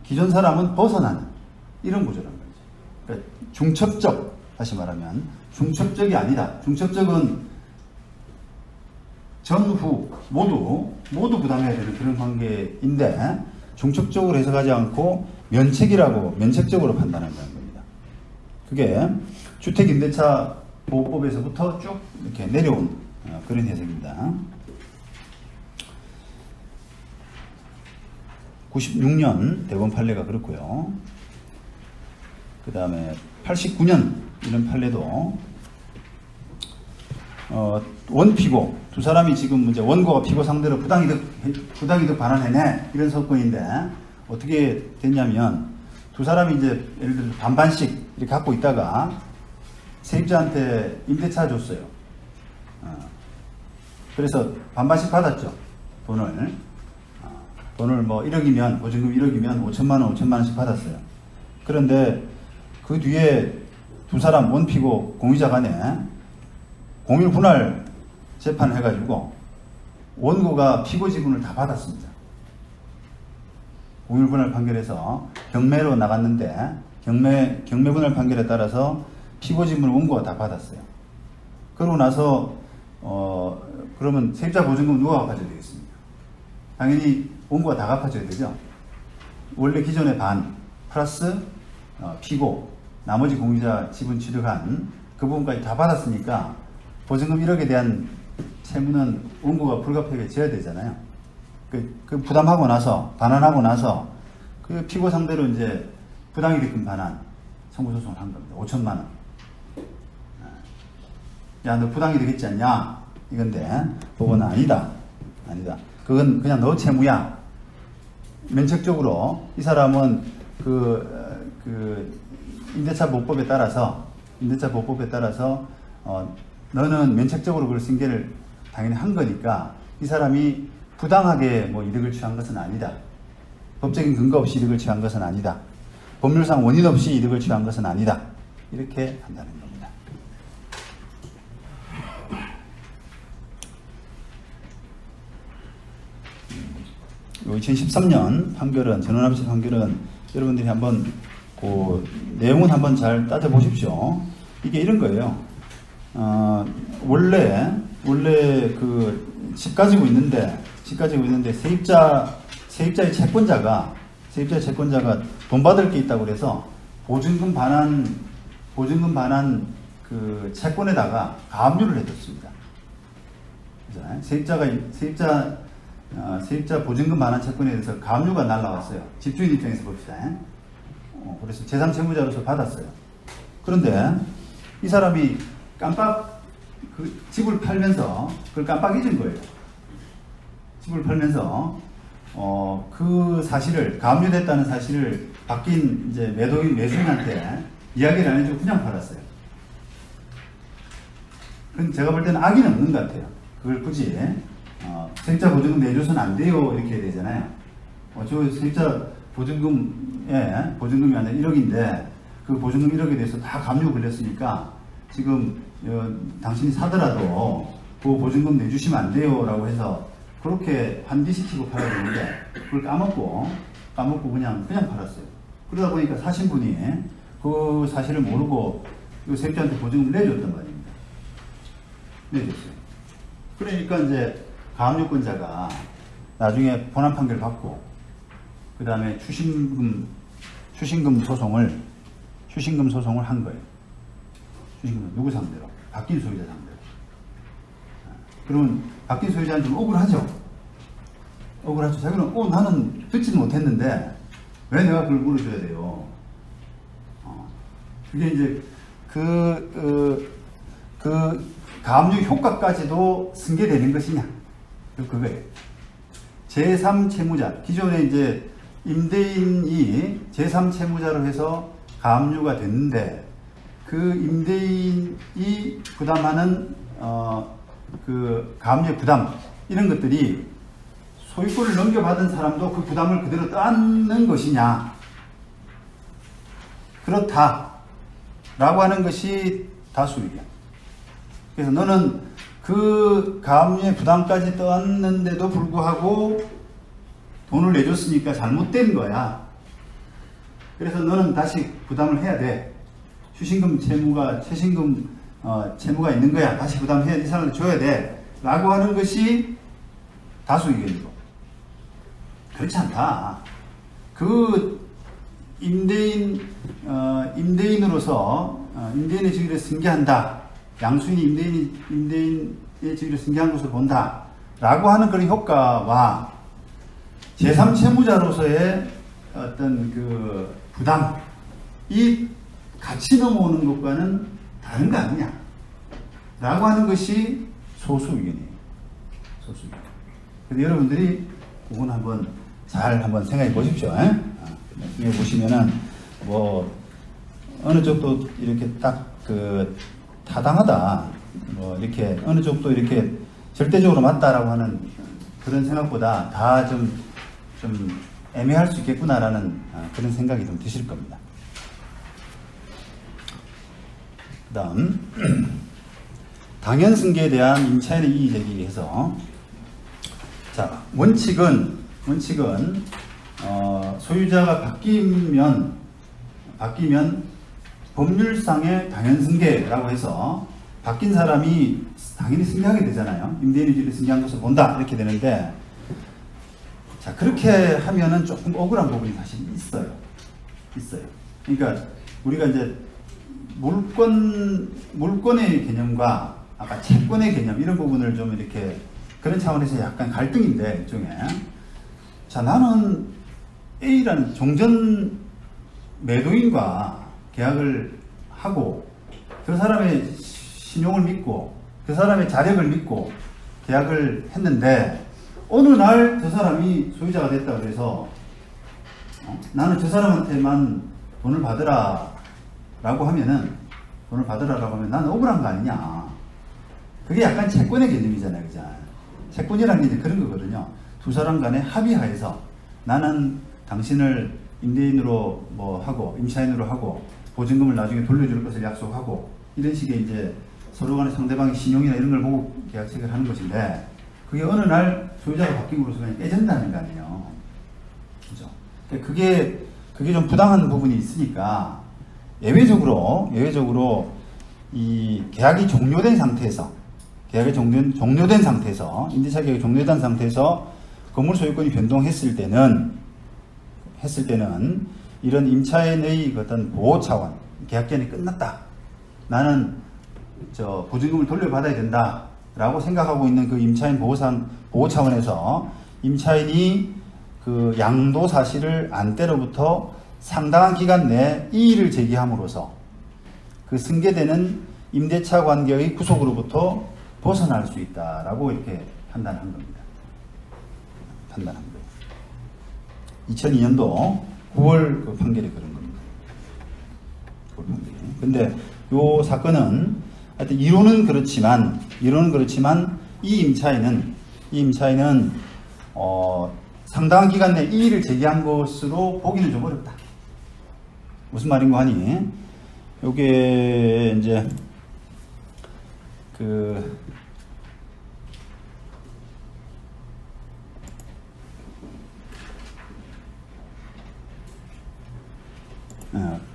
기존 사람은 벗어나는 이런 구조란 말이죠. 그러니까 중첩적, 다시 말하면 중첩적이 아니다. 중첩적은 전후 모두 부담해야 되는 그런 관계인데 중첩적으로 해석하지 않고 면책적으로 판단한다는 겁니다. 그게 주택임대차 보호법에서부터 쭉 이렇게 내려온 그런 해석입니다. 96년 대법원 판례가 그렇고요. 그 다음에 89년 이런 판례도 원피고 두 사람이 지금 이제 원고가 피고 상대로 부당이득 반환해내 이런 사건인데 어떻게 됐냐면 두 사람이 이제 예를 들어 반반씩 이렇게 갖고 있다가 세입자한테 임대차 줬어요. 그래서 반반씩 받았죠. 돈을 뭐 1억이면 보증금 1억이면 5천만 원 5천만 원씩 받았어요. 그런데 그 뒤에 두 사람 원피고 공유자 간에 공유 분할 재판을 해가지고 원고가 피고 지분을 다 받았습니다. 공유 분할 판결에서 경매로 나갔는데 경매 분할 판결에 따라서 피고 지분을 원고가 다 받았어요. 그러고 나서 그러면 세입자 보증금 누가 갚아줘야 되겠습니까? 당연히 원고가 다 갚아줘야 되죠. 원래 기존의 반 플러스 피고 나머지 공유자 지분 취득한 그 부분까지 다 받았으니까 보증금 1억에 대한 채무는 원고가 불가피하게 져야 되잖아요. 그 부담하고 나서 반환하고 나서 그 피고 상대로 이제 부당이득금 반환 청구소송을 한 겁니다. 5천만 원. 야, 너 부당이득 했지 않냐? 이건데 법원은 아니다. 그건 그냥 너 채무야. 면책적으로 이 사람은 그 임대차 보호법에 따라서 너는 면책적으로 그걸 승계를 당연히 한 거니까 이 사람이 부당하게 뭐 이득을 취한 것은 아니다. 법적인 근거 없이 이득을 취한 것은 아니다. 법률상 원인 없이 이득을 취한 것은 아니다. 이렇게 한다는 겁니다. 2013년 판결은, 전원합의체 판결은 여러분들이 한번 그 내용은 한번 잘 따져보십시오. 이게 이런 거예요. 원래 그 집 가지고 있는데 세입자의 채권자가 돈 받을 게 있다고 그래서 보증금 반환 그 채권에다가 가압류를 해줬습니다. 세입자 보증금 반환 채권에 대해서 가압류가 날라왔어요. 집주인 입장에서 봅시다. 그래서 제3채무자로서 받았어요. 그런데 이 사람이 깜빡 그 집을 팔면서 그걸 깜빡 잊은 거예요. 집을 팔면서 그 사실을, 가압류됐다는 사실을 바뀐 이제 매수인한테 이야기를 안 해주고 그냥 팔았어요. 그건 제가 볼 때는 악의는 없는 것 같아요. 그걸 굳이 세입자 보증금 내줘서는 안 돼요 이렇게 해야 되잖아요. 저 세입자 보증금이 아니라 1억인데 그 보증금 1억에 대해서 다 가압류 걸렸으니까 지금 당신이 사더라도 그 보증금 내주시면 안 돼요 라고 해서 그렇게 환기시키고 팔아야 되는데 그걸 까먹고 그냥 팔았어요. 그러다 보니까 사신분이 그 사실을 모르고 그 세입자한테 보증금을 내줬단 말입니다. 내줬어요. 그러니까 이제 가압류권자가 나중에 본안 판결 받고 그 다음에 추신금 소송을 한 거예요. 추신금 누구 상대로? 바뀐 소유자 상대로. 그러면 바뀐 소유자는 좀 억울하죠. 자기는 나는 듣지는 못했는데 왜 내가 그걸 물어줘야 돼요? 그게 이제 그 가압류 효과까지도 승계되는 것이냐? 그거예요. 제3채무자, 기존에 이제 임대인이 제3채무자로 해서 가압류가 됐는데 그 임대인이 부담하는 그 가압류의 부담 이런 것들이 소유권을 넘겨받은 사람도 그 부담을 그대로 떠안는 것이냐? 그렇다 라고 하는 것이 다수 의견. 그래서 너는 그 가압류의 부담까지 떠안는데도 불구하고 돈을 내줬으니까 잘못된 거야. 그래서 너는 다시 부담을 해야 돼. 추신금 채무가 있는 거야. 다시 부담해야 이 사람한테 줘야 돼. 라고 하는 것이 다수 의견이고. 그렇지 않다. 그 임대인으로서 임대인의 직위를 승계한다. 양수인이 임대인의 직위를 승계한 것을 본다. 라고 하는 그런 효과와 제3채무자로서의 어떤 그 부담, 이 같이 넘어오는 것과는 다른 거 아니냐 라고 하는 것이 소수 의견이에요. 소수 의견. 그래서 여러분들이 그건 한번 생각해 보십시오. 여기 보시면은 뭐 어느 쪽도 이렇게 딱 그 타당하다, 뭐 이렇게 어느 쪽도 이렇게 절대적으로 맞다라고 하는 그런 생각보다 다 좀 애매할 수 있겠구나라는 그런 생각이 좀 드실 겁니다. 그 다음 당연승계에 대한 임차인의 이의 제기에서, 자, 원칙은 소유자가 바뀌면 법률상의 당연승계라고 해서 바뀐 사람이 당연히 승계하게 되잖아요. 임대인의 지위를 승계한 것을 본다 이렇게 되는데, 자, 그렇게 하면은 조금 억울한 부분이 사실 있어요. 그러니까 우리가 이제 물권의 개념과 아까 채권의 개념 이런 부분을 좀 이렇게 그런 차원에서 약간 갈등인데, 일종의, 자, 나는 A라는 종전 매도인과 계약을 하고 그 사람의 신용을 믿고 그 사람의 자력을 믿고 계약을 했는데, 어느 날 저 사람이 소유자가 됐다 그래서 나는 저 사람한테만 돈을 받으라 라고 하면 나는 억울한 거 아니냐. 그게 약간 채권의 개념이잖아요. 그죠? 채권이라는 게 이제 그런 거거든요. 두 사람 간에 합의하에서 나는 당신을 임대인으로 뭐 하고 임차인으로 하고 보증금을 나중에 돌려줄 것을 약속하고, 이런 식의 이제 서로 간에 상대방의 신용이나 이런 걸 보고 계약 체결을 하는 것인데, 그게 어느 날 소유자가 바뀜으로써 그냥 깨진다는 거 아니에요. 그죠? 그게 좀 부당한 부분이 있으니까 예외적으로 이 계약이 종료된 상태에서 임대차 계약이 종료된 상태에서 건물 소유권이 변동했을 때는 이런 임차인의 어떤 보호 차원, 계약기한이 끝났다, 나는 저 보증금을 돌려받아야 된다 라고 생각하고 있는 그 임차인 보호 차원에서 임차인이 그 양도 사실을 안 때로부터 상당한 기간 내에 이의를 제기함으로써 그 승계되는 임대차 관계의 구속으로부터 벗어날 수 있다라고 이렇게 판단한 겁니다. 2002년도 9월 그 판결이 그런 겁니다. 근데 요 사건은 하여튼 이론은 그렇지만 이 임차인은 상당한 기간 내에 이의를 제기한 것으로 보기는 좀 어렵다. 무슨 말인가 하니, 요게 이제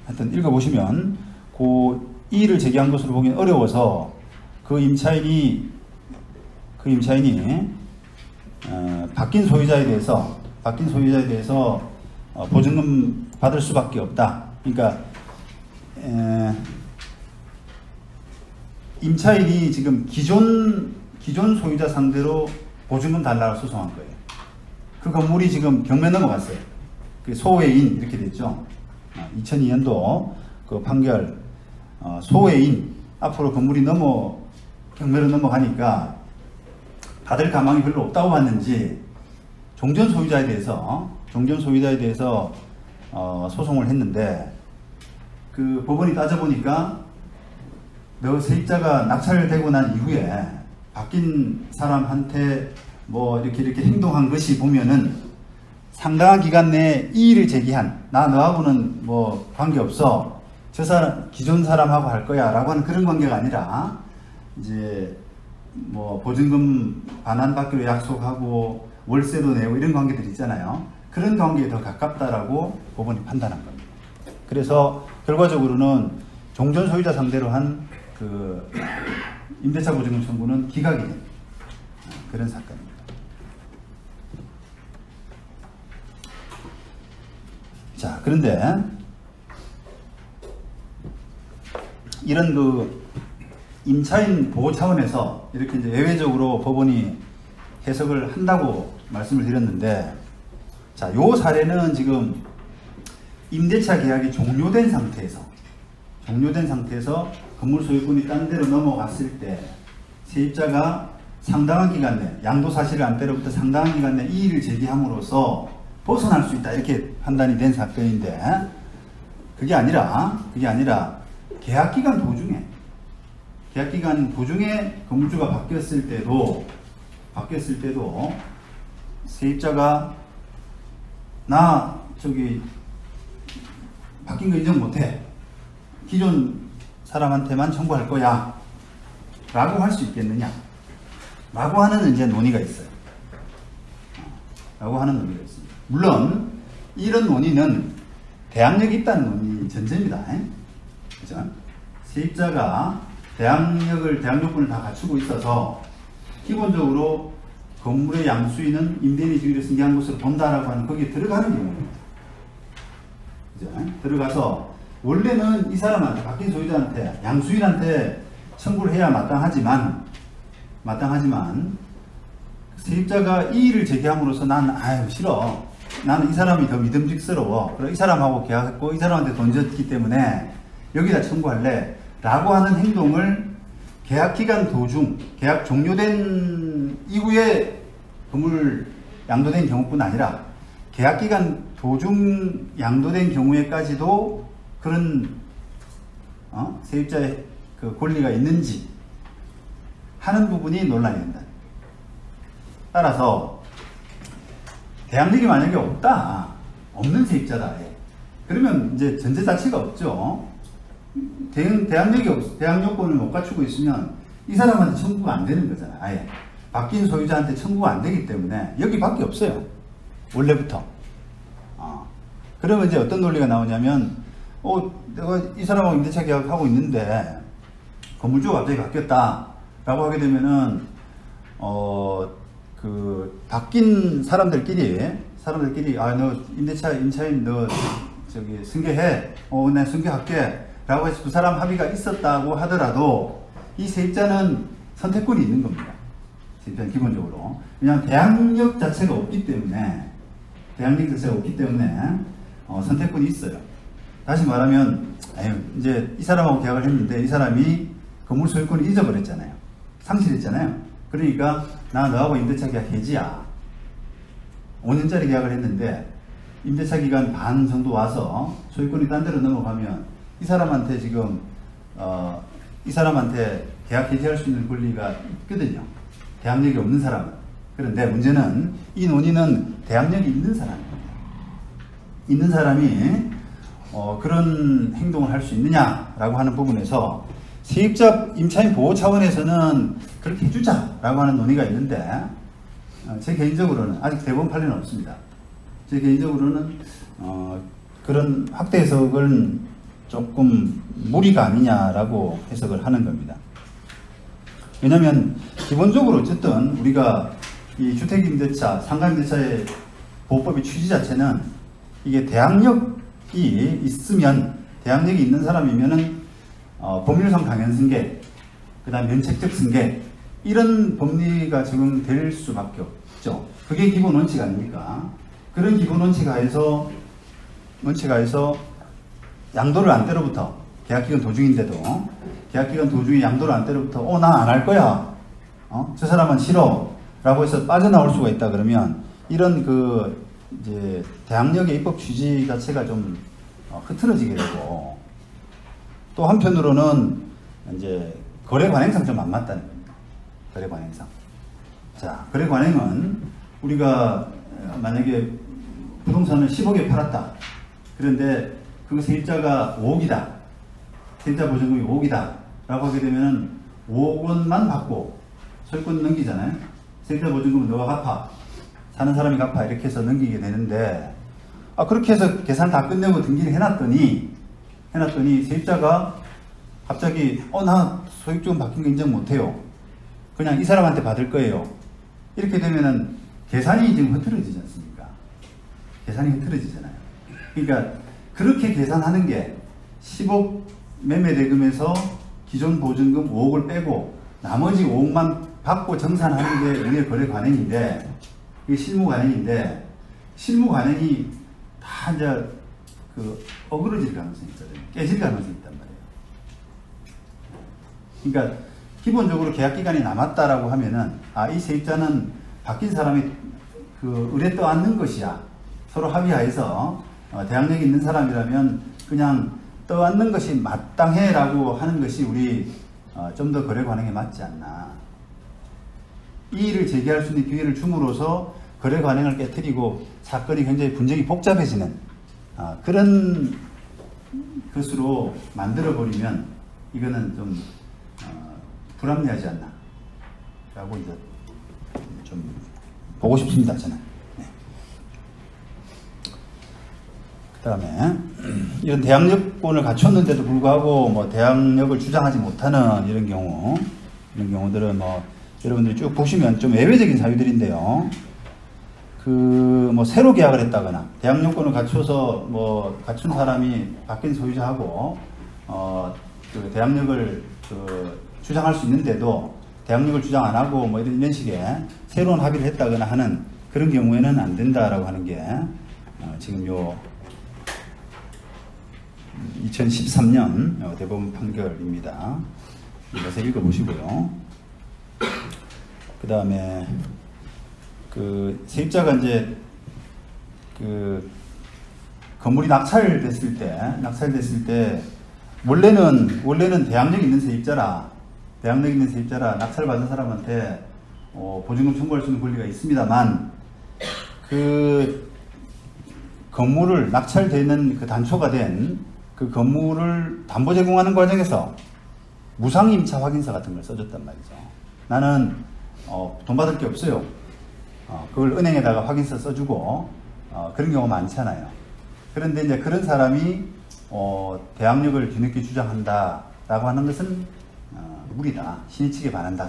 하여튼 읽어보시면 그 이의를 제기한 것으로 보기는 어려워서 그 임차인이 바뀐 소유자에 대해서 보증금 받을 수밖에 없다. 그러니까 임차인이 지금 기존 소유자 상대로 보증금 달라고 소송한 거예요. 그 건물이 지금 경매 넘어갔어요. 그 소외인 이렇게 됐죠. 2002년도 그 판결, 소외인 앞으로 건물이 경매로 넘어가니까 받을 가망이 별로 없다고 봤는지 종전 소유자에 대해서 소송을 했는데, 그 법원이 따져보니까 너 세입자가 낙찰되고 난 이후에 바뀐 사람한테 뭐 이렇게 행동한 것이 보면은 상당한 기간 내에 이의를 제기한, 나 너하고는 뭐 관계없어, 저 사람 기존 사람하고 할 거야 라고 하는 그런 관계가 아니라 이제 뭐 보증금 반환받기로 약속하고 월세도 내고 이런 관계들이 있잖아요. 그런 관계에 더 가깝다라고 법원이 판단한 겁니다. 그래서 결과적으로는 종전 소유자 상대로 한 그 임대차 보증금 청구는 기각이 된 그런 사건입니다. 자, 그런데 이런 그 임차인 보호 차원에서 이렇게 이제 예외적으로 법원이 해석을 한다고 말씀을 드렸는데, 자, 요 사례는 지금 임대차 계약이 종료된 상태에서 건물 소유권이 딴 데로 넘어갔을 때 세입자가 상당한 기간 내, 양도사실을 때로부터 상당한 기간 내 이의를 제기함으로써 벗어날 수 있다, 이렇게 판단이 된 사건인데, 그게 아니라 계약기간 도중에 건물주가 바뀌었을 때도 세입자가 나 바뀐 거 인정 못해, 기존 사람한테만 청구할 거야 라고 할 수 있겠느냐 라고 하는 이제 논의가 있어요. 물론 이런 논의는 대항력이 있다는 논의 전제입니다. 그죠? 세입자가 대항력권을 다 갖추고 있어서 기본적으로 건물의 양수인은 임대인이 주의를 승계한 것으로 본다라고 하는, 거기에 들어가는 경우입니다. 그죠? 들어가서 원래는 이 사람한테, 바뀐 소유자한테, 양수인한테 청구를 해야 마땅하지만 세입자가 이의를 제기함으로써 난 싫어, 나는 이 사람이 더 믿음직스러워, 그리고 이 사람하고 계약했고 이 사람한테 돈 줬기 때문에 여기다 청구할래 라고 하는 행동을 계약기간 도중, 계약 종료된 이후에 건물 양도된 경우뿐 아니라 계약기간 도중 양도된 경우에까지도 그런 세입자의 그 권리가 있는지 하는 부분이 논란이 된다. 따라서 대항력이 만약에 없는 세입자다, 그러면 이제 전제 자체가 없죠. 대항력권을 못 갖추고 있으면 이 사람한테 청구가 안 되는 거잖아요. 아예 바뀐 소유자한테 청구가 안 되기 때문에 여기밖에 없어요, 원래부터. 그러면 이제 어떤 논리가 나오냐면, 내가 이 사람하고 임대차 계약하고 있는데 건물주가 갑자기 바뀌었다 라고 하게 되면은 바뀐 사람들끼리 너 임차인 너 승계해, 내 승계할게 라고 해서 두 사람 합의가 있었다고 하더라도 이 세입자는 선택권이 있는 겁니다. 세입자는 기본적으로. 왜냐하면 대항력 자체가 없기 때문에 선택권이 있어요. 다시 말하면 이제 이 사람하고 계약을 했는데 이 사람이 건물 소유권을 잊어버렸잖아요. 상실했잖아요. 그러니까 나 너하고 임대차 계약 해지야. 5년짜리 계약을 했는데 임대차 기간 반 정도 와서 소유권이 딴 데로 넘어가면 이 사람한테 지금 이 사람한테 계약 해지할 수 있는 권리가 있거든요. 대항력이 없는 사람은. 그런데 문제는 이 논의는 대항력이 있는 사람입니다. 있는 사람이 그런 행동을 할 수 있느냐라고 하는 부분에서 세입자 임차인 보호 차원에서는 그렇게 해주자라고 하는 논의가 있는데, 제 개인적으로는 아직 대법원 판례는 없습니다. 제 개인적으로는 그런 확대 해석은 조금 무리가 아니냐라고 해석을 하는 겁니다. 왜냐하면 기본적으로 어쨌든 우리가 이 주택임대차, 상가임대차의 보호법의 취지 자체는 이게 대항력이 있으면, 대항력이 있는 사람이면은 법률상 당연 승계, 그 다음 면책적 승계, 이런 법리가 적용될 수밖에 없죠. 그게 기본 원칙 아닙니까? 그런 기본 원칙 하에서 양도를 안 때로부터, 계약기간 도중인데도 계약기간 도중에 양도를 안 때로부터 나 안 할 거야, 저 사람은 싫어 라고 해서 빠져나올 수가 있다 그러면 이런 이제 대항력의 입법 취지 자체가 좀 흐트러지게 되고, 또 한편으로는 이제 거래 관행상 좀 안 맞다는 겁니다. 거래 관행상. 자, 거래 관행은 우리가 만약에 부동산을 10억에 팔았다. 그런데 그 세입자가 5억이다. 세입자 보증금이 5억이다. 라고 하게 되면은 5억 원만 받고 소유권 넘기잖아요. 세입자 보증금은 너가 갚아. 사는 사람이 갚아. 이렇게 해서 넘기게 되는데, 그렇게 해서 계산 다 끝내고 등기를 해놨더니 세입자가 갑자기 나 소유권 바뀐 거 인정 못해요. 그냥 이 사람한테 받을 거예요. 이렇게 되면은 계산이 지금 흐트러지지 않습니까? 계산이 흐트러지잖아요. 그러니까 그렇게 계산하는 게 10억 매매 대금에서 기존 보증금 5억을 빼고 나머지 5억만 받고 정산하는 게 우리의 거래 관행인데, 이게 실무 관행인데, 실무 관행이 다 이제 그 어그러질 가능성이 있거든요. 깨질 가능성이 있단 말이에요. 그러니까 기본적으로 계약 기간이 남았다라고 하면은 이 세입자는 바뀐 사람이 그 의뢰 떠안는 것이야. 서로 합의하에서 대항력이 있는 사람이라면 그냥 떠안는 것이 마땅해라고 하는 것이 우리 좀 더 거래 관행에 맞지 않나. 이의를 제기할 수 있는 기회를 줌으로써 거래 관행을 깨뜨리고 사건이 굉장히 분쟁이 복잡해지는 그런 것으로 만들어버리면 이거는 좀 불합리하지 않나 라고 이제 좀 보고 싶습니다, 저는. 네. 그 다음에 이런 대항력권을 갖췄는데도 불구하고 뭐 대항력을 주장하지 못하는 이런 경우들은 뭐 여러분들이 쭉 보시면 좀 예외적인 사유들인데요. 뭐 새로 계약을 했다거나 대항력권을 갖춰서 뭐 갖춘 사람이 바뀐 소유자하고 그 대항력을 주장할 수 있는데도 대항력을 주장 안 하고 뭐 이런 식의 새로운 합의를 했다거나 하는 그런 경우에는 안 된다라고 하는 게 지금 요 2013년 대법원 판결입니다. 이것서 읽어보시고요. 그 다음에 그 세입자가 이제 그 건물이 낙찰됐을 때 원래는 대항력 있는 세입자라 낙찰받은 사람한테 보증금 청구할 수 있는 권리가 있습니다만 그 건물을 낙찰되는 그 단초가 된 그 건물을 담보 제공하는 과정에서 무상임차 확인서 같은 걸 써줬단 말이죠. 나는 돈 받을 게 없어요. 그걸 은행에다가 확인서 써주고 그런 경우가 많잖아요. 그런데 이제 그런 사람이 대항력을 뒤늦게 주장한다 라고 하는 것은 무리다. 신의칙에 반한다.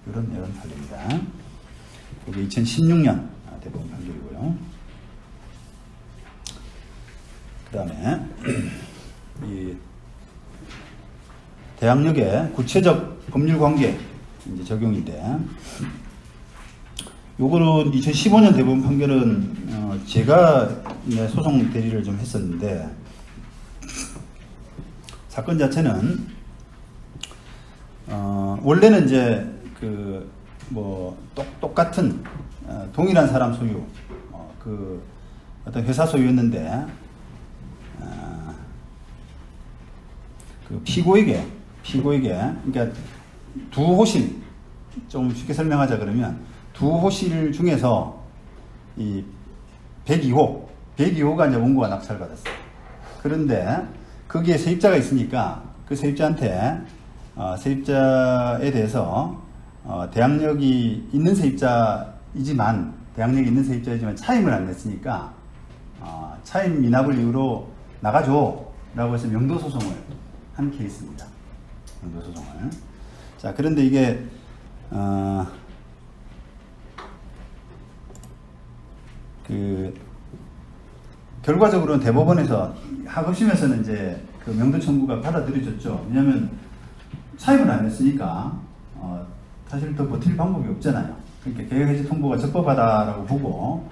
이런 판례입니다. 이게 2016년 대법원 판결이고요. 그 다음에 이 대항력의 구체적 법률 관계 이제 적용인데, 요거는 2015년 대법원 판결은 제가 소송 대리를 좀 했었는데, 사건 자체는 원래는 이제 그 뭐 똑같은 동일한 사람 소유 그 어떤 회사 소유였는데 그 피고에게 그러니까 두 호실, 좀 쉽게 설명하자 그러면 두 호실 중에서 이 102호가 이제 원고가 낙찰받았어요. 그런데 거기에 세입자가 있으니까 그 세입자한테 세입자에 대해서 대항력이 있는 세입자이지만 차임을 안 냈으니까 차임 미납을 이유로 나가줘 라고 해서 명도소송을 한 케이스입니다. 명도소송을. 자, 그런데 이게 결과적으로는 대법원에서 하급심에서는 이제 그 명도 청구가 받아들여졌죠. 왜냐하면 차임을 안 했으니까 사실 더 버틸 방법이 없잖아요. 그러니까 계획해지 통보가 적법하다라고 보고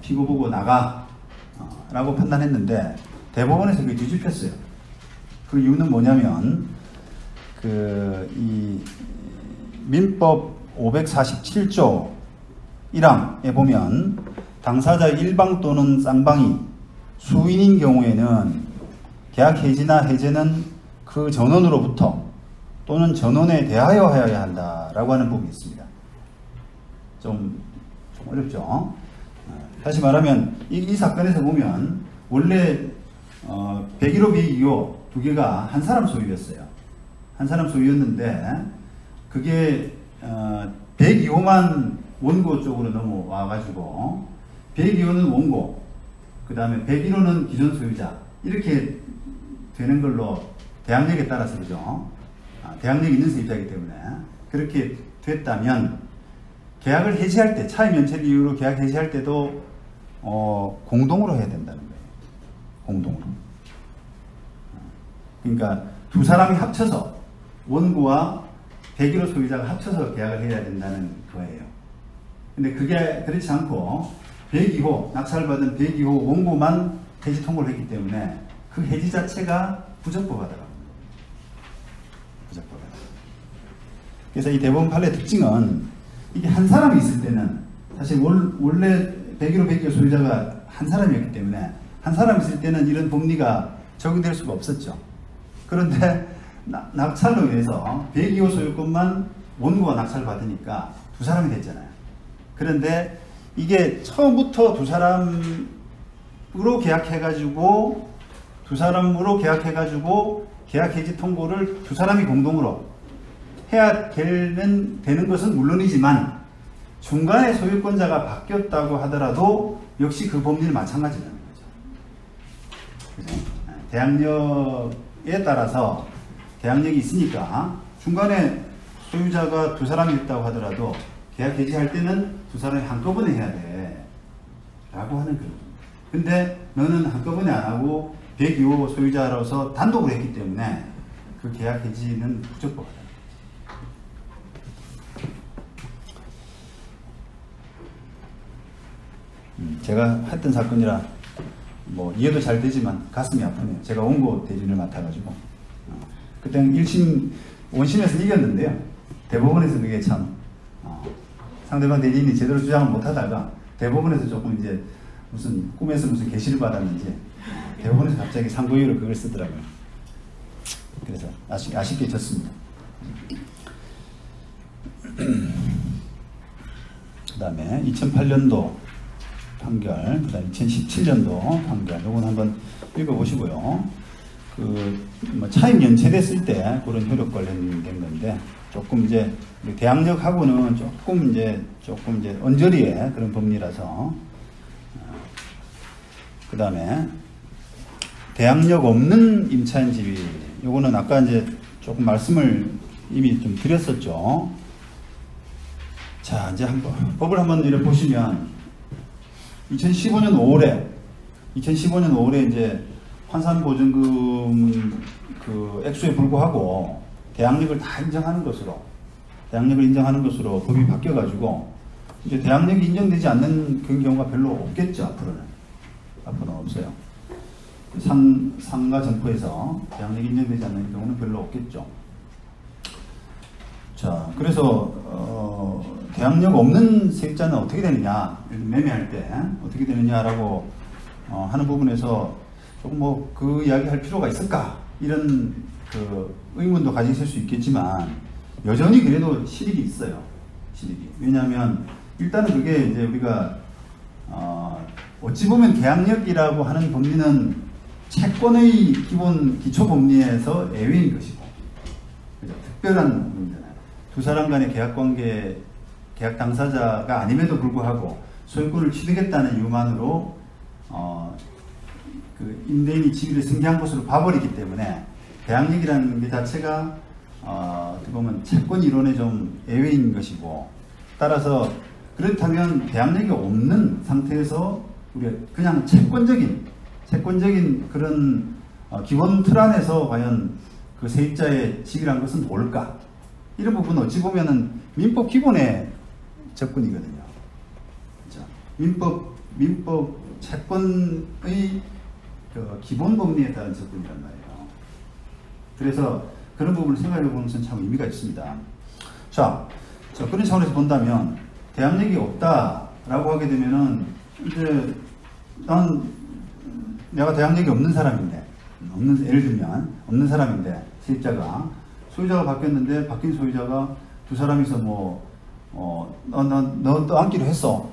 피고 보고 나가 라고 판단했는데 대법원에서 그게 뒤집혔어요. 그 이유는 뭐냐면 이 민법 547조 1항에 보면 당사자 일방 또는 쌍방이 수인인 경우에는 계약 해지나 해제는 그 전원으로부터 또는 전원에 대하여 하여야 한다라고 하는 법이 있습니다. 좀 어렵죠. 다시 말하면 이 사건에서 보면 원래 101호, 102호 두 개가 한 사람 소유였어요. 한 사람 소유였는데 그게 102호만 원고 쪽으로 넘어와가지고 102호는 원고, 그 다음에 101호는 기존 소유자, 이렇게 되는 걸로 대항력에 따라서 그죠. 대항력이 있는 세입자이기 때문에 그렇게 됐다면 계약을 해지할 때, 차임 연체를 이유로 계약 해지할 때도 공동으로 해야 된다는 거예요. 공동으로. 그러니까 두 사람이 합쳐서 원고와 101호 소유자가 합쳐서 계약을 해야 된다는 거예요. 근데 그게 그렇지 않고 102호, 낙찰받은 102호 원고만 해지 통보를 했기 때문에 그 해지 자체가 부적법하다고 합니다. 부적법하다. 그래서 이 대법원 판례의 특징은 이게 한 사람이 있을 때는 사실 원래 101호, 102호 소유자가 한 사람이었기 때문에 한 사람이 있을 때는 이런 법리가 적용될 수가 없었죠. 그런데 낙찰로 인해서 102호 소유권만 원고가 낙찰받으니까 두 사람이 됐잖아요. 그런데 이게 처음부터 두 사람으로 계약해가지고 계약 해지 통보를 두 사람이 공동으로 해야 되는 것은 물론이지만 중간에 소유권자가 바뀌었다고 하더라도 역시 그 법리는 마찬가지라는 거죠. 그죠? 대항력에 따라서 대항력이 있으니까 중간에 소유자가 두 사람이 있다고 하더라도 계약 해지할 때는 두 사람이 한꺼번에 해야 돼 라고 하는 거예요. 근데 너는 한꺼번에 안 하고 102호 소유자로서 단독으로 했기 때문에 그 계약 해지는 부적법하다. 제가 했던 사건이라 뭐 이해도 잘 되지만 가슴이 아프네요. 제가 원고 대리인을 맡아가지고 그때는 1심 원심에서 이겼는데요. 대법원에서 그게 참 상대방 대리인이 제대로 주장을 못하다가 대법원에서 조금 이제 무슨 꿈에서 무슨 계시를 받았는지 대법원에서 갑자기 상고이유로 그걸 쓰더라고요. 그래서 아쉽게 졌습니다. 그 다음에 2008년도 판결, 그 다음에 2017년도 판결, 요건 한번 읽어보시고요. 뭐 차임 연체됐을 때 그런 효력 관련된 건데, 조금 이제 대항력하고는 조금 이제 언저리의 그런 법리라서, 그 다음에 대항력 없는 임차인 지위, 요거는 아까 이제 조금 말씀을 이미 좀 드렸었죠. 자, 이제 한번 법을 한번 이렇게 보시면 2015년 5월에 이제 환산보증금 그 액수에 불구하고 대항력을 다 인정하는 것으로 법이 바뀌어가지고 이제 대항력이 인정되지 않는 그런 경우가 별로 없겠죠. 앞으로는 없어요. 상가 점포에서 대항력이 인정되지 않는 경우는 별로 없겠죠. 자, 그래서 대항력 없는 세입자는 어떻게 되느냐, 매매할 때 어떻게 되느냐라고 하는 부분에서 조금 뭐 그 이야기 할 필요가 있을까, 이런 그 의문도 가지실 수 있겠지만 여전히 그래도 실익이 있어요. 실익이. 왜냐하면 일단은 그게 이제 우리가 어찌 보면 계약력이라고 하는 법리는 채권의 기본 기초 법리에서 예외인 것이고, 그죠? 특별한 법리잖아요. 두 사람 간의 계약관계, 계약 당사자가 아님에도 불구하고 소유권을 취득했다는 이유만으로 그 임대인이 지위를 승계한 것으로 봐버리기 때문에 대항력이라는 게 자체가 어떻게 보면 채권 이론의 좀 예외인 것이고, 따라서 그렇다면 대항력이 없는 상태에서 우리가 그냥 채권적인 그런 기본 틀 안에서 과연 그 세입자의 지위란 것은 뭘까? 이런 부분은 어찌 보면은 민법 기본의 접근이거든요. 그렇죠? 민법 채권의 그 기본 법리에 따른 접근이란 말이에요. 그래서 그런 부분을 생각해 보는 것은 참 의미가 있습니다. 자, 그런 차원에서 본다면 대항력이 없다라고 하게 되면은 이제 내가 대항력이 없는 사람인데, 예를 들면 없는 사람인데 세입자가 소유자가 바뀌었는데 바뀐 소유자가 두 사람이서 너 또 앉기로 했어.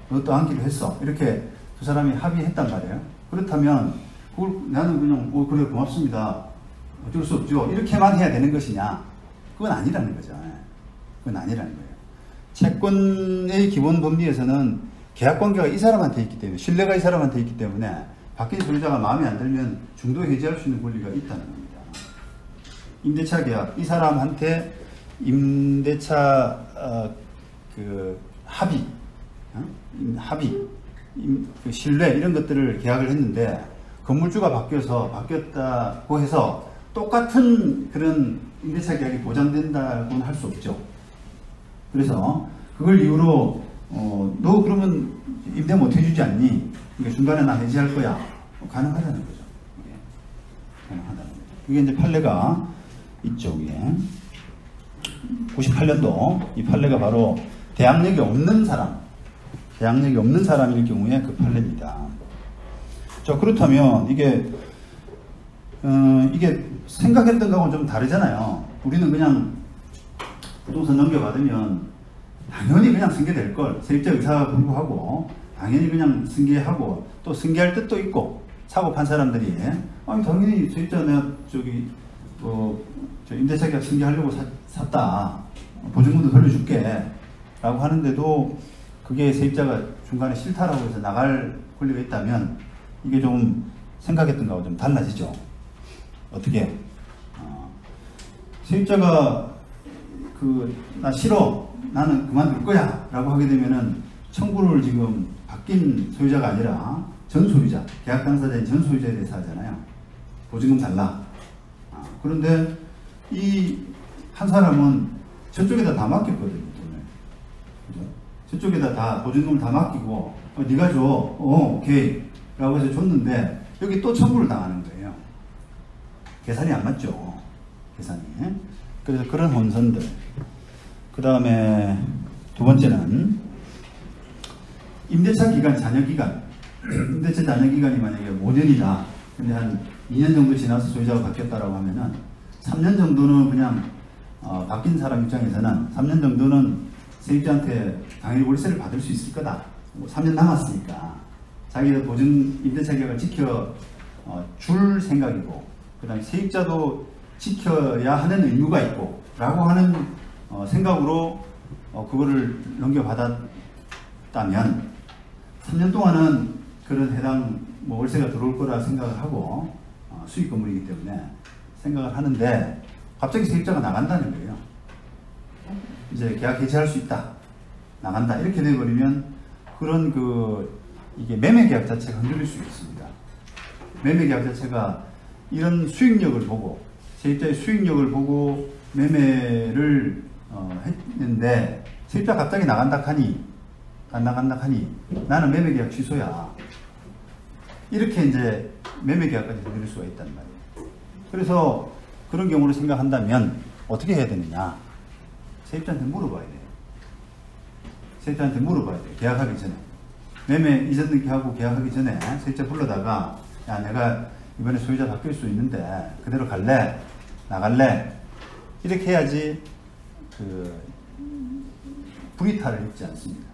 너 또 앉기로 했어. 이렇게 두 사람이 합의했단 말이에요. 그렇다면 그걸 나는 그냥 그래 고맙습니다. 어쩔 수 없죠. 이렇게만 해야 되는 것이냐? 그건 아니라는 거죠. 그건 아니라는 거예요. 채권의 기본 법리에서는 계약관계가 이 사람한테 있기 때문에, 신뢰가 이 사람한테 있기 때문에 바뀐 소유자가 마음에 안 들면 중도 해지할 수 있는 권리가 있다는 겁니다. 임대차 계약, 이 사람한테 임대차 그 합의, 그 신뢰 이런 것들을 계약을 했는데 건물주가 바뀌었다고 해서 똑같은 그런 임대차 계약이 보장된다고는 할 수 없죠. 그래서 그걸 이유로 너 그러면 임대 못 해주지 않니? 그러니까 중간에 나 해지할 거야. 가능하다는 거죠. 이게 가능하다는 거죠. 이게 이제 판례가 있죠. 이게 98년도 이 판례가 바로 대항력이 없는 사람일 경우에 그 판례입니다. 자, 그렇다면 이게 생각했던 거하고는 좀 다르잖아요. 우리는 그냥 부동산 넘겨받으면 당연히 그냥 승계될 걸, 세입자 의사가 불구하고 당연히 그냥 승계하고, 또 승계할 뜻도 있고, 사고 판 사람들이 아니 당연히 세입자 내가 저 임대차 계약 승계하려고 샀다, 보증금도 돌려줄게 라고 하는데도 그게 세입자가 중간에 싫다라고 해서 나갈 권리가 있다면 이게 좀 생각했던 거하고 좀 달라지죠. 어떻게? 세입자가 나 싫어, 나는 그만둘 거야 라고 하게 되면은 청구를 지금 바뀐 소유자가 아니라 전 소유자, 계약 당사자인 전 소유자에 대해서 하잖아요. 보증금 달라. 그런데 이 한 사람은 저쪽에다 다 맡겼거든요, 돈을. 그죠? 저쪽에다 다 보증금을 다 맡기고 네가 줘, 오케이 라고 해서 줬는데 여기 또 청구를 당하는 거예요. 계산이 안 맞죠. 계산이. 그래서 그런 혼선들. 그 다음에 두 번째는 임대차 기간, 잔여 기간. 임대차 잔여 기간이 만약에 5년이다. 근데 한 2년 정도 지나서 소유자가 바뀌었다라고 하면은 3년 정도는 그냥 바뀐 사람 입장에서는 3년 정도는 세입자한테 당연히 월세를 받을 수 있을 거다. 3년 남았으니까 자기의 보증 임대차 계약을 지켜 줄 생각이고, 그 다음에 세입자도 지켜야 하는 의무가 있고 라고 하는 생각으로 그거를 넘겨받았다면 3년 동안은 그런 해당 월세가 들어올 거라 생각을 하고 수익 건물이기 때문에 생각을 하는데 갑자기 세입자가 나간다는 거예요. 이제 계약 해지할 수 있다, 나간다 이렇게 돼버리면 그런 이게 매매 계약 자체가 흔들릴 수 있습니다. 매매 계약 자체가 이런 수익력을 보고, 세입자의 수익력을 보고 매매를 했는데 세입자 갑자기 나간다 하니, 안 나간다 하니 나는 매매 계약 취소야, 이렇게 이제 매매 계약까지 흔들릴 수가 있단 말이에요. 그래서 그런 경우를 생각한다면 어떻게 해야 되느냐? 세입자한테 물어봐야 돼요. 세입자한테 물어봐야 돼요. 계약하기 전에. 매매 이전 등기하고 계약하기 전에 세입자 불러다가 야, 내가 이번에 소유자 바뀔 수 있는데 그대로 갈래? 나갈래? 이렇게 해야지 불이탈을 입지 않습니다.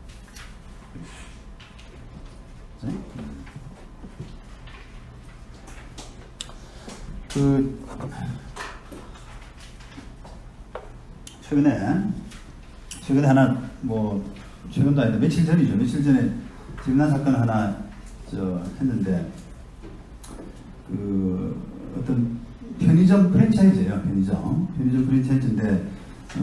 최근에 하나, 최근도 아니다, 며칠 전이죠. 며칠 전에 재미난 사건 하나 했는데, 어떤 편의점 프랜차이즈예요. 편의점 프랜차이즈인데,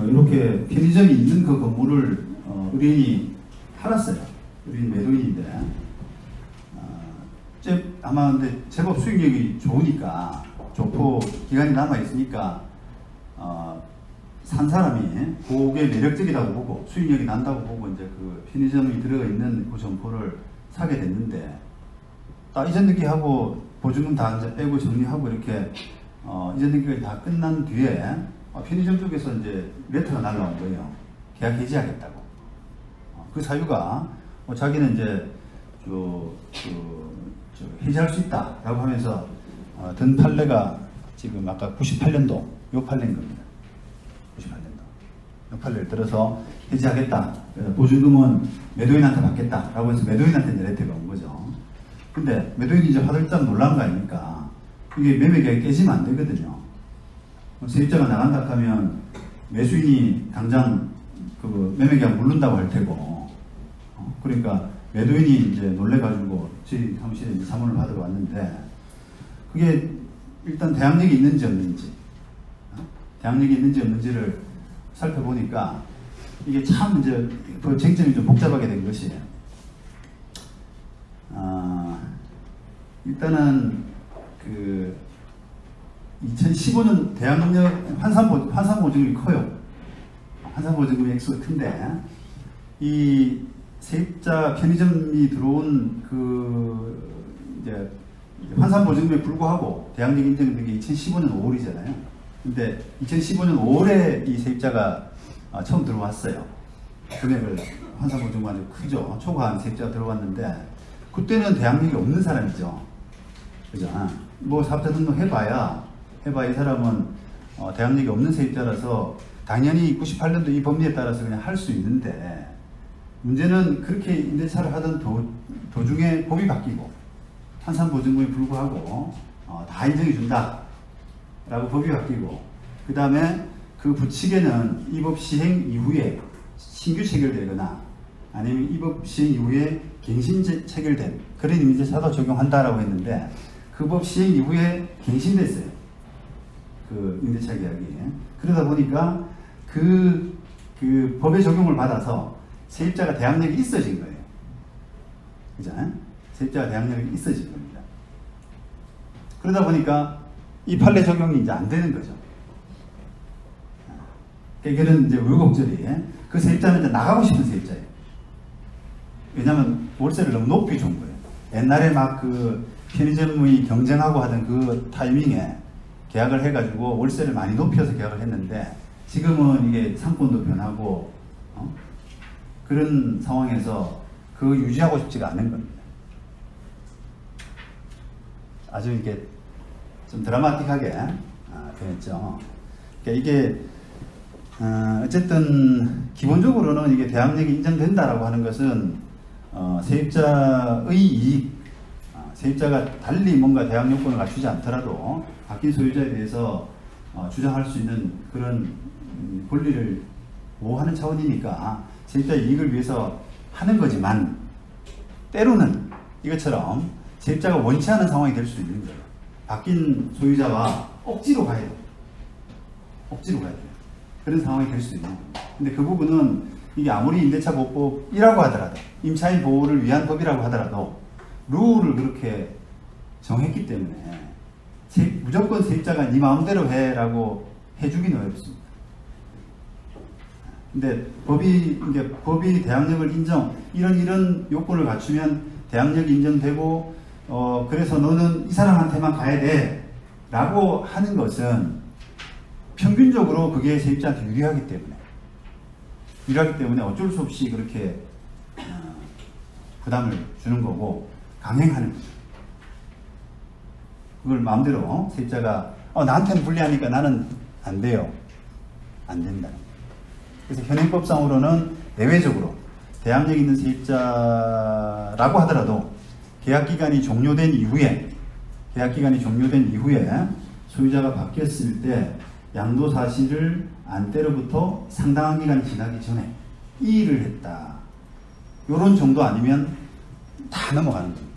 이렇게 편의점이 있는 그 건물을 의뢰인이 팔았어요. 의뢰인 매도인인데, 아마 근데 제법 수익력이 좋으니까, 좋고 기간이 남아 있으니까 산 사람이 그게 매력적이라고 보고 수익력이 난다고 보고 이제 그 편의점이 들어가 있는 그 점포를 사게 됐는데, 딱 이전 등기하고 보증금 다 이제 빼고 정리하고 이렇게 이전 등기가 다 끝난 뒤에 편의점 쪽에서 이제 레터가 날라온 거예요. 계약 해지하겠다고. 그 사유가 자기는 이제 해지할 수 있다라고 하면서 든 판례가 지금 아까 98년도 요 판례인 겁니다. 98년도 요 판례를 들어서 해지하겠다. 보증금은 매도인한테 받겠다라고 해서 매도인한테 이제 레터가 온 거죠. 근데 매도인이 이제 화들짝 놀란 거 아닙니까? 이게 매매계약이 깨지면 안 되거든요. 세입자가 나간다 하면 매수인이 당장 그 매매계약 물른다고 할 테고, 그러니까 매도인이 이제 놀래가지고 저희 사무실에 이제 사문을 받으러 왔는데, 그게 일단 대항력이 있는지 없는지를 살펴보니까 이게 참 이제 그 쟁점이 좀 복잡하게 된 것이, 일단은 2015년 대항력 환산보증금이 커요. 환산보증금의 액수가 큰데, 이 세입자 편의점이 들어온 이제 환산보증금에 불구하고 대항력 인정된 게 2015년 5월이잖아요. 근데 2015년 5월에 이 세입자가 처음 들어왔어요. 금액을 환산보증금 아주 크죠. 초과한 세입자가 들어왔는데 그때는 대항력이 없는 사람이죠. 그죠? 뭐 사업자 등록 해봐야 이 사람은 대항력이 없는 세입자라서 당연히 98년도 이 법리에 따라서 그냥 할 수 있는데, 문제는 그렇게 임대차를 하던 도중에 법이 바뀌고 환산보증금에 불구하고 다 인정해준다 라고 법이 바뀌고, 그 다음에 그 부칙에는 이 법 시행 이후에 신규 체결되거나 아니면 이 법 시행 이후에 갱신 체결된 그런 임대차도 적용한다라고 했는데, 그 법 시행 이후에 갱신됐어요. 그 임대차 계약이. 그러다 보니까 그 법의 적용을 받아서 세입자가 대항력이 있어진 거예요. 그죠? 세입자가 대항력이 있어진 겁니다. 그러다 보니까 이 판례 적용이 이제 안 되는 거죠. 그런 이제 우여곡절이, 그 세입자는 이제 나가고 싶은 세입자예요. 왜냐면 월세를 너무 높이 준 거예요. 옛날에 막 그 편의점의 경쟁하고 하던 그 타이밍에 계약을 해가지고 월세를 많이 높여서 계약을 했는데, 지금은 이게 상권도 변하고 그런 상황에서 그거 유지하고 싶지가 않은 겁니다. 아주 이게 좀 드라마틱하게 변했죠. 그러니까 이게 어쨌든 기본적으로는 이게 대항력이 인정된다라고 하는 것은 세입자의 이익, 세입자가 달리 뭔가 대항 요건을 갖추지 않더라도 바뀐 소유자에 대해서 주장할 수 있는 그런 권리를 보호하는 차원이니까 세입자의 이익을 위해서 하는 거지만, 때로는 이것처럼 세입자가 원치 않은 상황이 될 수도 있는 거예요. 바뀐 소유자와 억지로 가야 돼요. 억지로 가야 돼요. 그런 상황이 될 수도 있는 거예요. 근데 그 부분은 이게 아무리 임대차 보호법이라고 하더라도, 임차인 보호를 위한 법이라고 하더라도 룰을 그렇게 정했기 때문에 무조건 세입자가 네 마음대로 해라고 해주기는 어렵습니다. 근데 법이 대항력을 인정, 이런 요건을 갖추면 대항력이 인정되고, 그래서 너는 이 사람한테만 가야 돼 라고 하는 것은 평균적으로 그게 세입자한테 유리하기 때문에 어쩔 수 없이 그렇게 부담을 주는 거고 강행하는 거죠. 그걸 마음대로 세입자가 나한테는 불리하니까 나는 안 돼요. 안 된다. 그래서 현행법상으로는 예외적으로 대항력 있는 세입자라고 하더라도 계약기간이 종료된 이후에 소유자가 바뀌었을 때 양도사실을 안 때로부터 상당한 기간이 지나기 전에 이 일을 했다. 요런 정도 아니면 다 넘어가는 겁니다.